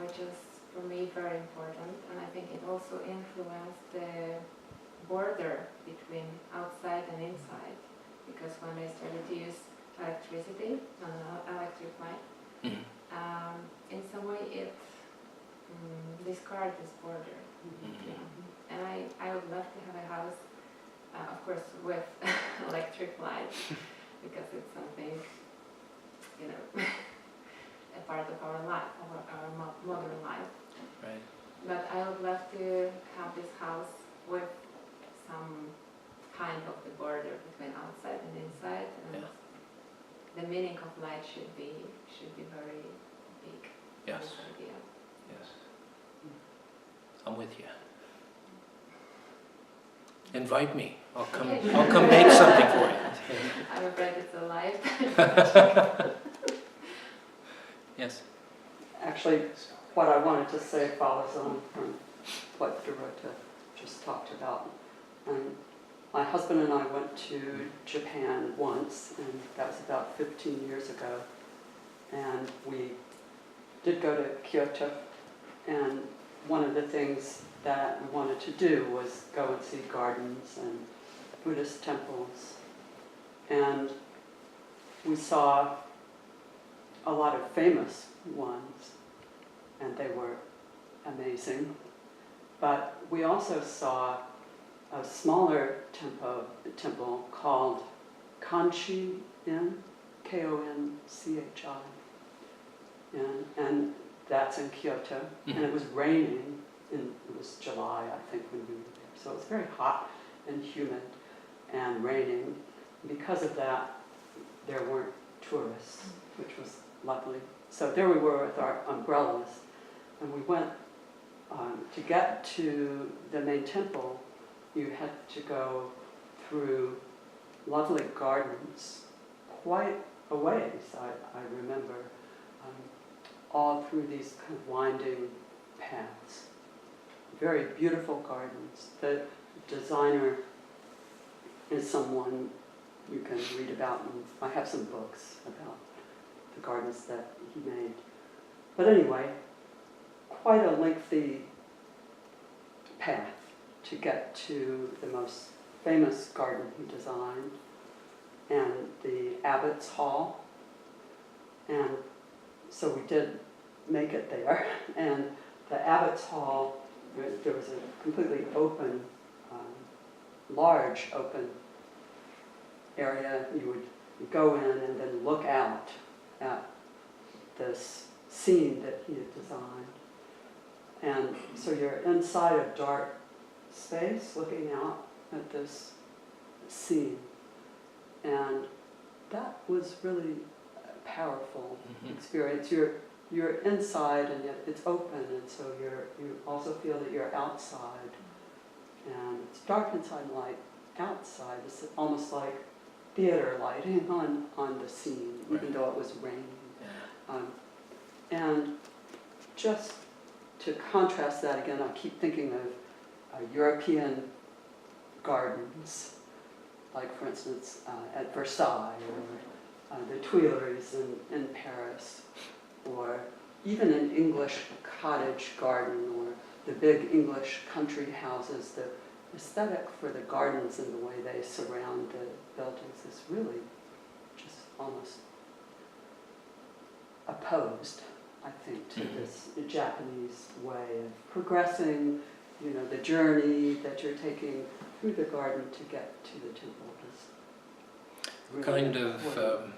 which is for me very important. And I think it also influenced the border between outside and inside, because when I started to use electricity and electric light, in some way it discarded this border. And I would love to have a house, of course, with electric light, because it's something, you know, a part of our life, our modern life. Right. But I would love to have this house with some kind of the border between outside and inside, and the meaning of light should be very big. Yes. This idea. Yes. I'm with you. Invite me. I'll come make something for you. I'm afraid it's alive. Yes. Actually, what I wanted to say follows on from what Dorota just talked about. My husband and I went to Japan once, and that was about 15 years ago. And we did go to Kyoto, and one of the things that we wanted to do was go and see gardens and Buddhist temples. And we saw a lot of famous ones, and they were amazing. But we also saw a smaller temple called Kanchi Inn, Konchi, and that's in Kyoto. And it was raining, and it was July, I think, when we were there. So it was very hot and humid and raining. Because of that, there weren't tourists, which was lovely. So there we were with our umbrellas, and we went to get to the main temple. You had to go through lovely gardens, quite a ways, I remember, all through these kind of winding paths. Very beautiful gardens. The designer is someone you can read about, and I have some books about the gardens that he made. But anyway, quite a lengthy path to get to the most famous garden he designed, and the Abbot's Hall. And so we did make it there. And the Abbot's Hall, there was a completely open, large open area. You would go in and then look out at this scene that he had designed. And so you're inside a dark space looking out at this scene. And that was really a powerful experience. You're inside and yet it's open, and so you also feel that you're outside. And it's dark inside and light outside. It's almost like theater lighting on the scene, even though it was raining. And just to contrast that again, I keep thinking of European gardens, like for instance at Versailles, or the Tuileries in Paris, or even an English cottage garden, or the big English country houses. The aesthetic for the gardens and the way they surround the buildings is really just almost opposed, I think, to this Japanese way of progressing, the journey that you're taking through the garden to get to the temple is really Kind of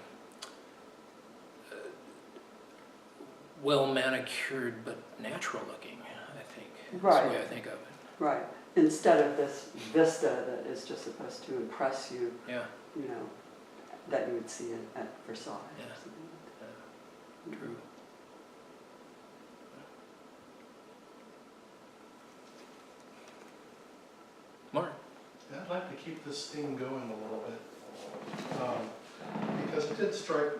well manicured but natural looking, I think. That's the way I think of it. Right. Instead of this vista that is just supposed to impress you, Yeah. that you would see at Versailles. Yeah. Or something like that. True. Mark? Yeah, I'd like to keep this theme going a little bit, because it did strike,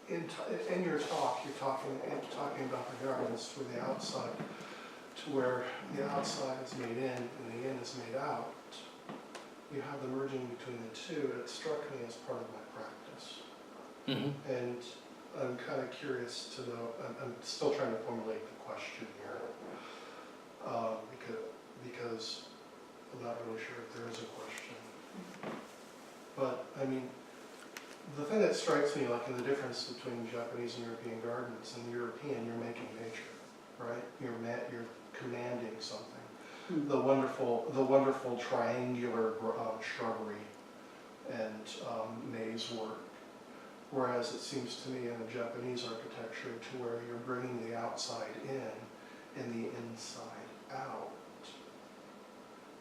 in your talk, you're talking about the gardens for the outside, to where the outside is made in and the in is made out. You have the merging between the two, and it struck me as part of my practice. And I'm kind of curious to know, I'm still trying to formulate the question here, because I'm not really sure if there is a question. But, I mean, the thing that strikes me, like in the difference between Japanese and European gardens, in the European, you're making nature, right? You're commanding something. The wonderful triangular shrubbery and maze work. Whereas it seems to me in the Japanese architecture to where you're bringing the outside in and the inside out.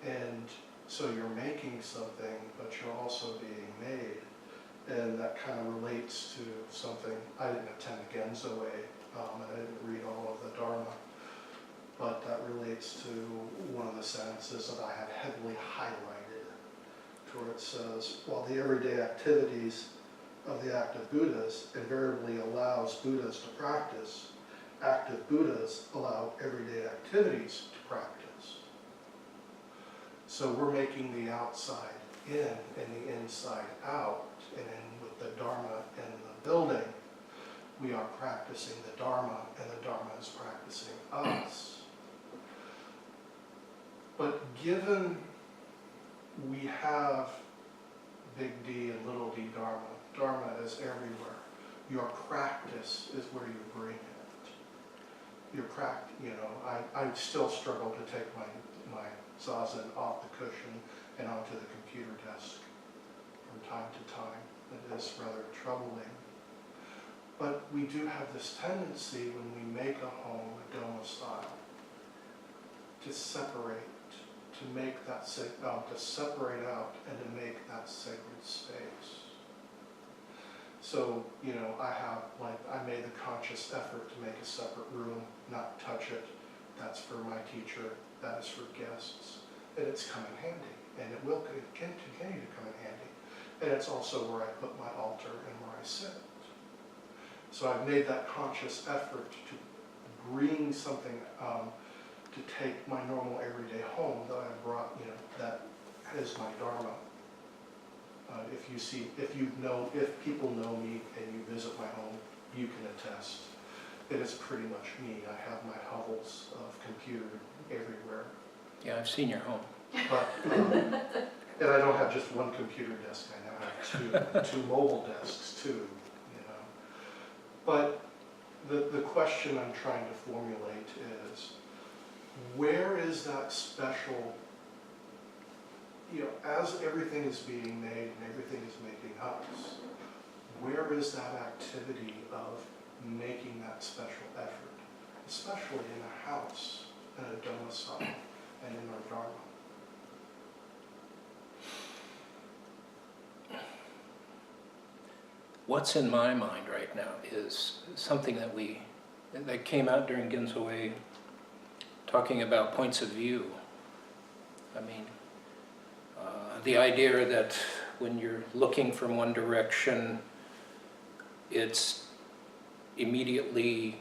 And so you're making something, but you're also being made. And that kind of relates to something, I didn't attend a Genzo Way, and I didn't read all of the Dharma, but that relates to one of the sentences that I had heavily highlighted, to where it says, while the everyday activities of the active Buddhas invariably allows Buddhas to practice, active Buddhas allow everyday activities to practice. So we're making the outside in and the inside out, and then with the Dharma in the building, we are practicing the Dharma, and the Dharma is practicing us. But given we have big D and little d Dharma, Dharma is everywhere. Your practice is where you bring it. Your I still struggle to take my zazen off the cushion and onto the computer desk from time to time. It is rather troubling. But we do have this tendency when we make a home a domicile to separate, to make that to separate out and to make that sacred space. So, I made the conscious effort to make a separate room, not touch it. That's for my teacher, that is for guests. And it's come in handy, and it will continue to come in handy. And it's also where I put my altar and where I sit. So I've made that conscious effort to bring something, to take my normal everyday home that I brought, that is my Dharma. If people know me and you visit my home, you can attest that it's pretty much me. I have my hovels of computer everywhere. Yeah, I've seen your home. But, and I don't have just one computer desk, I now have two mobile desks too, But the question I'm trying to formulate is, where is that special, as everything is being made and everything is making us, where is that activity of making that special effort, especially in a house, in a domicile, and in our Dharma? What's in my mind right now is something that came out during Ginzo, talking about points of view. I mean, the idea that when you're looking from one direction, it's immediately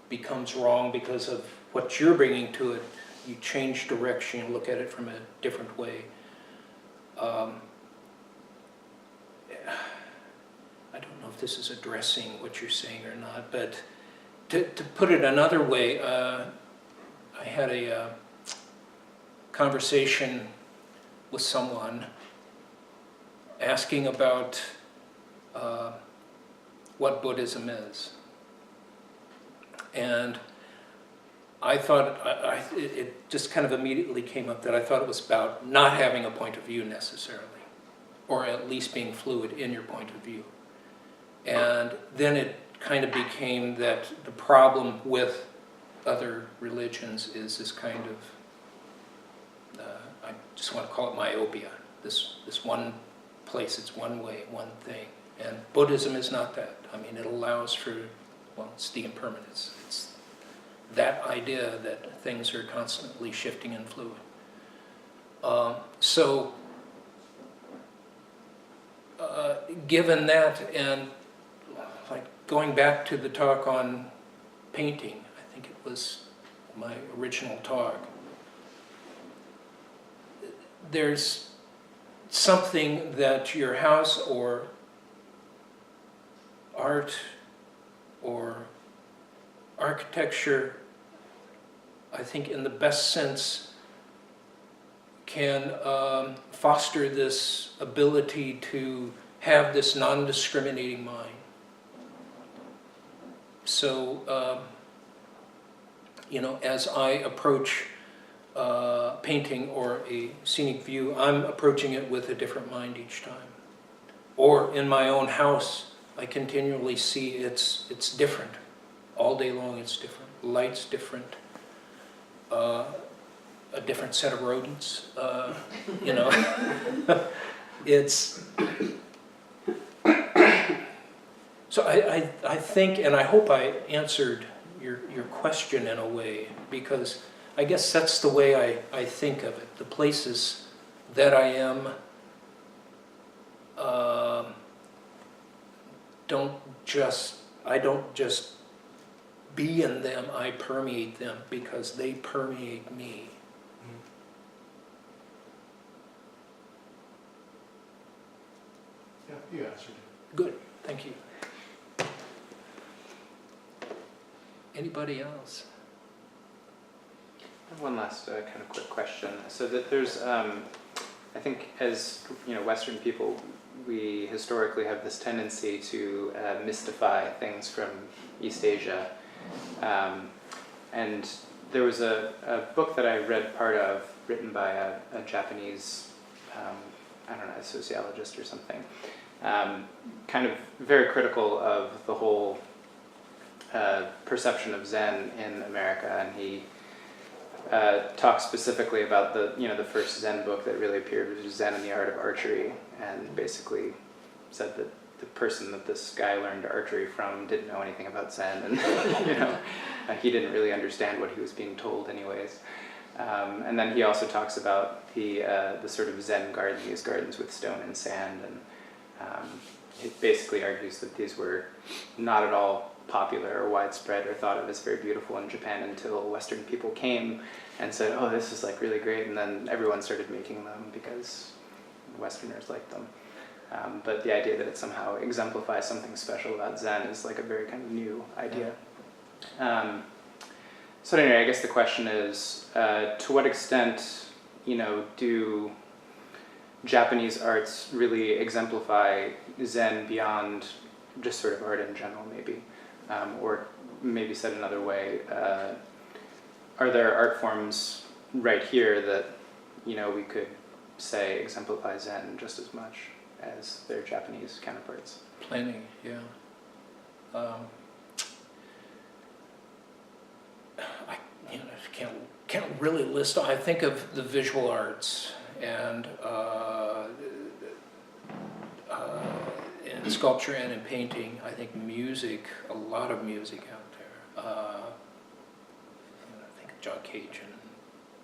becomes wrong because of what you're bringing to it. You change direction, you look at it from a different way. I don't know if this is addressing what you're saying or not, but to put it another way, I had a conversation with someone asking about what Buddhism is. And I thought, it just kind of immediately came up that I thought it was about not having a point of view necessarily, or at least being fluid in your point of view. And then it kind of became that the problem with other religions is this kind of, I just want to call it myopia, this one place, it's one way, one thing. And Buddhism is not that. I mean, it allows for, it's the impermanence. It's that idea that things are constantly shifting and fluid. Given that, and like going back to the talk on painting, I think it was my original talk, there's something that your house or art or architecture, I think in the best sense, can foster this ability to have this non-discriminating mind. So, as I approach painting or a scenic view, I'm approaching it with a different mind each time. Or in my own house, I continually see it's different. All day long it's different. Light's different. A different set of rodents. It's... So I think, and I hope I answered your question in a way, because I guess that's the way I think of it. The places that I am I don't just be in them, I permeate them because they permeate me. Yeah, you answered it. Good, thank you. Anybody else? I have one last kind of quick question. So that there's, I think as Western people, we historically have this tendency to mystify things from East Asia. And there was a book that I read part of, written by a Japanese, I don't know, a sociologist or something, kind of very critical of the whole perception of Zen in America, and he talked specifically about the first Zen book that really appeared, which was Zen and the Art of Archery, and basically said that the person that this guy learned archery from didn't know anything about Zen, and he didn't really understand what he was being told anyways. And then he also talks about the sort of Zen garden, these gardens with stone and sand, and he basically argues that these were not at all popular or widespread or thought of as very beautiful in Japan until Western people came and said, oh, this is like really great, and then everyone started making them because Westerners liked them. But the idea that it somehow exemplifies something special about Zen is like a very kind of new idea. So anyway, I guess the question is, to what extent, do Japanese arts really exemplify Zen beyond just sort of art in general, maybe? Or maybe said another way, are there art forms right here that, we could say exemplify Zen just as much as their Japanese counterparts? Plenty, yeah. I can't really list. I think of the visual arts and in sculpture and in painting. I think music, a lot of music out there. I think of John Cage and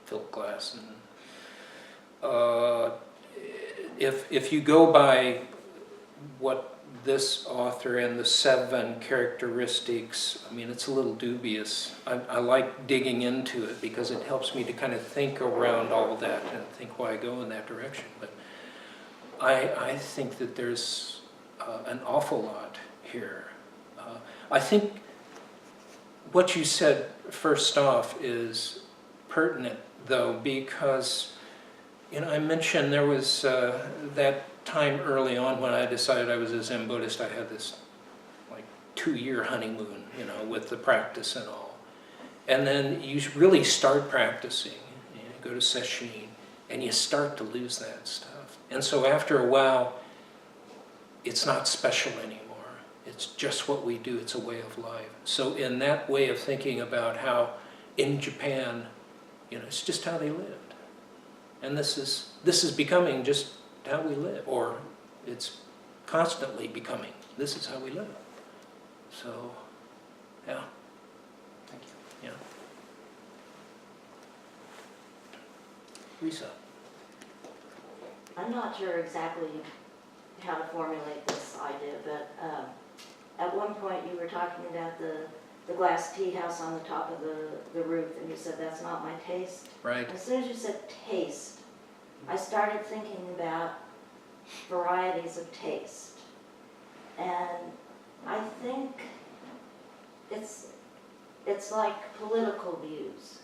Philip Glass, and if you go by what this author and the 7 characteristics, I mean, it's a little dubious. I like digging into it because it helps me to kind of think around all of that and think why I go in that direction. But I think that there's an awful lot here. I think what you said first off is pertinent, though, because I mentioned there was that time early on when I decided I was a Zen Buddhist. I had this like 2-year honeymoon, with the practice and all. And then you really start practicing. You go to sesshin, and you start to lose that stuff. And so after a while, it's not special anymore. It's just what we do. It's a way of life. So in that way of thinking about how in Japan, it's just how they lived. And this is becoming just how we live, or it's constantly becoming, this is how we live. So, yeah. Thank you. Yeah. Lisa. I'm not sure exactly how to formulate this idea, but at one point you were talking about the glass tea house on the top of the roof, and you said that's not my taste. Right. As soon as you said taste, I started thinking about varieties of taste. And I think it's like political views.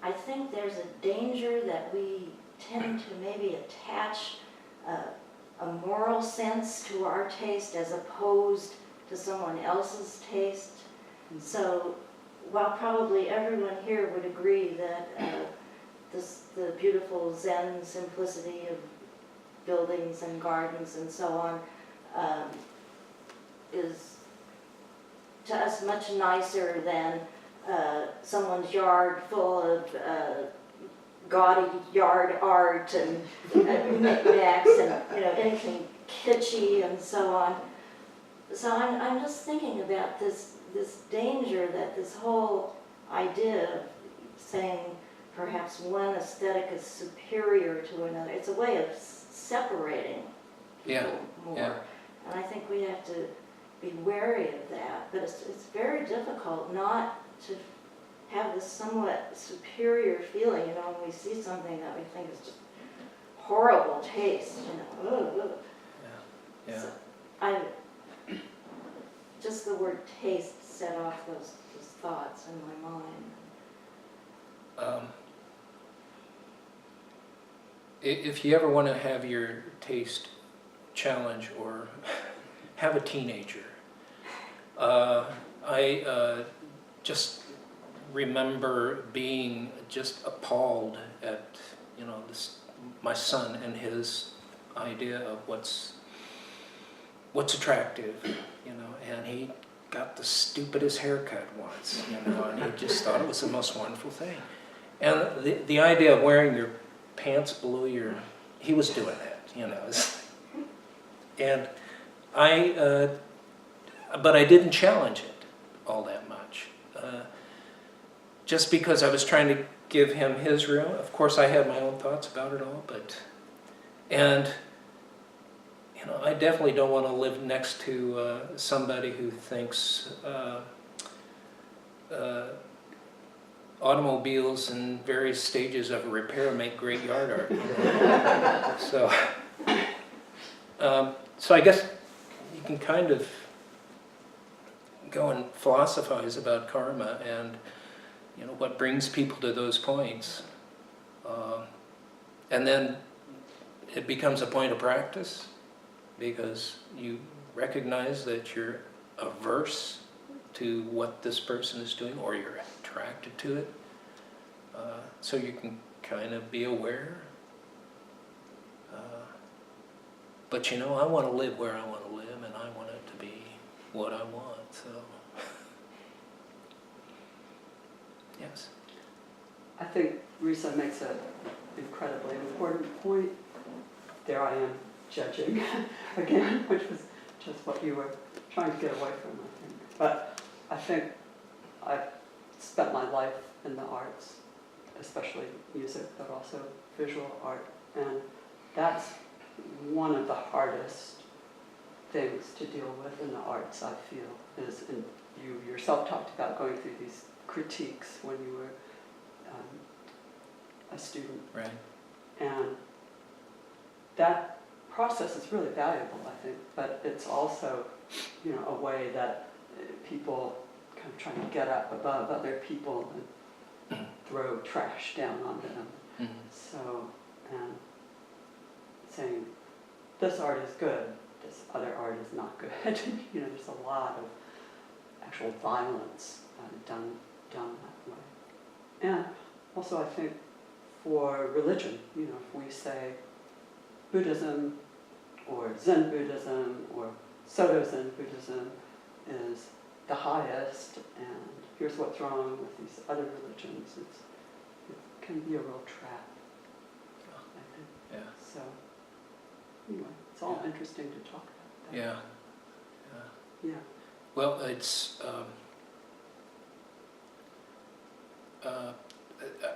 I think there's a danger that we tend to maybe attach a moral sense to our taste as opposed to someone else's taste. So while probably everyone here would agree that the beautiful Zen simplicity of buildings and gardens and so on is to us much nicer than someone's yard full of gaudy yard art and knickknacks and anything kitschy and so on. So I'm just thinking about this danger that this whole idea of saying perhaps one aesthetic is superior to another, it's a way of separating people more. Yeah. And I think we have to be wary of that. But it's very difficult not to have this somewhat superior feeling, when we see something that we think is just horrible taste, Ugh. Yeah. So just the word taste set off those thoughts in my mind. If you ever want to have your taste challenge or have a teenager, I just remember being just appalled at, my son and his idea of what's attractive, and he got the stupidest haircut once, and he just thought it was the most wonderful thing. And the idea of wearing your pants below he was doing that, and but I didn't challenge it all that much. Just because I was trying to give him his room. Of course, I had my own thoughts about it all, and I definitely don't want to live next to somebody who thinks automobiles in various stages of repair make great yard art. So I guess you can kind of go and philosophize about karma and what brings people to those points, and then it becomes a point of practice because you recognize that you're averse to what this person is doing, or you're attracted to it, so you can kind of be aware. But I want to live where I want to live, and I want it to be what I want, so. Yes. I think Risa makes an incredibly important point. There I am judging again, which was just what you were trying to get away from, I think. But I think I've spent my life in the arts, especially music, but also visual art. And that's one of the hardest things to deal with in the arts, I feel, is, and you yourself talked about going through these critiques when you were a student. Right. And that process is really valuable, I think, but it's also, a way that people kind of trying to get up above other people and throw trash down onto them. Mm-hmm. So, and saying, this art is good, this other art is not good. There's a lot of actual violence done that way. And also I think for religion, if we say Buddhism or Zen Buddhism or Soto Zen Buddhism is the highest, and here's what's wrong with these other religions, it can be a real trap, I think. Yeah. So, anyway, it's all interesting to talk about that. Yeah. Yeah. Well, it's,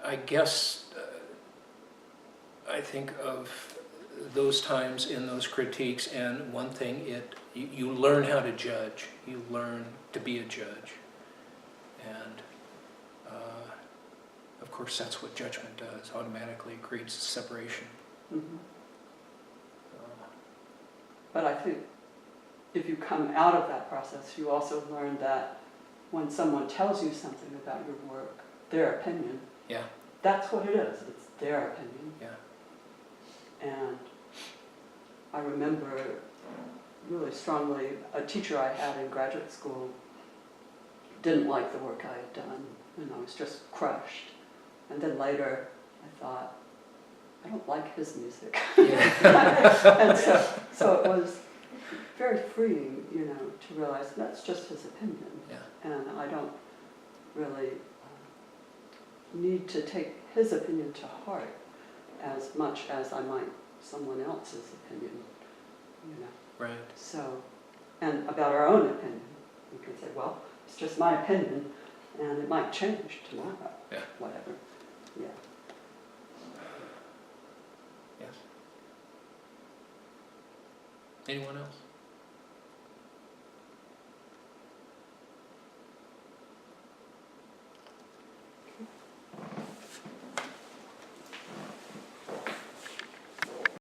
I guess, I think of those times in those critiques, and one thing, you learn how to judge. You learn to be a judge. And, of course, that's what judgment does. Automatically it creates a separation. Mm-hmm. But I think if you come out of that process, you also learn that when someone tells you something about your work, their opinion, Yeah. that's what it is. It's their opinion. Yeah. And I remember really strongly a teacher I had in graduate school didn't like the work I had done, and I was just crushed. And then later I thought, I don't like his music. Yeah. And so it was very freeing, to realize that's just his opinion. Yeah. And I don't really need to take his opinion to heart as much as I might someone else's opinion, Right. So, and about our own opinion, we can say, well, it's just my opinion, and it might change tomorrow. Yeah. Whatever. Yeah. Yes. Anyone else?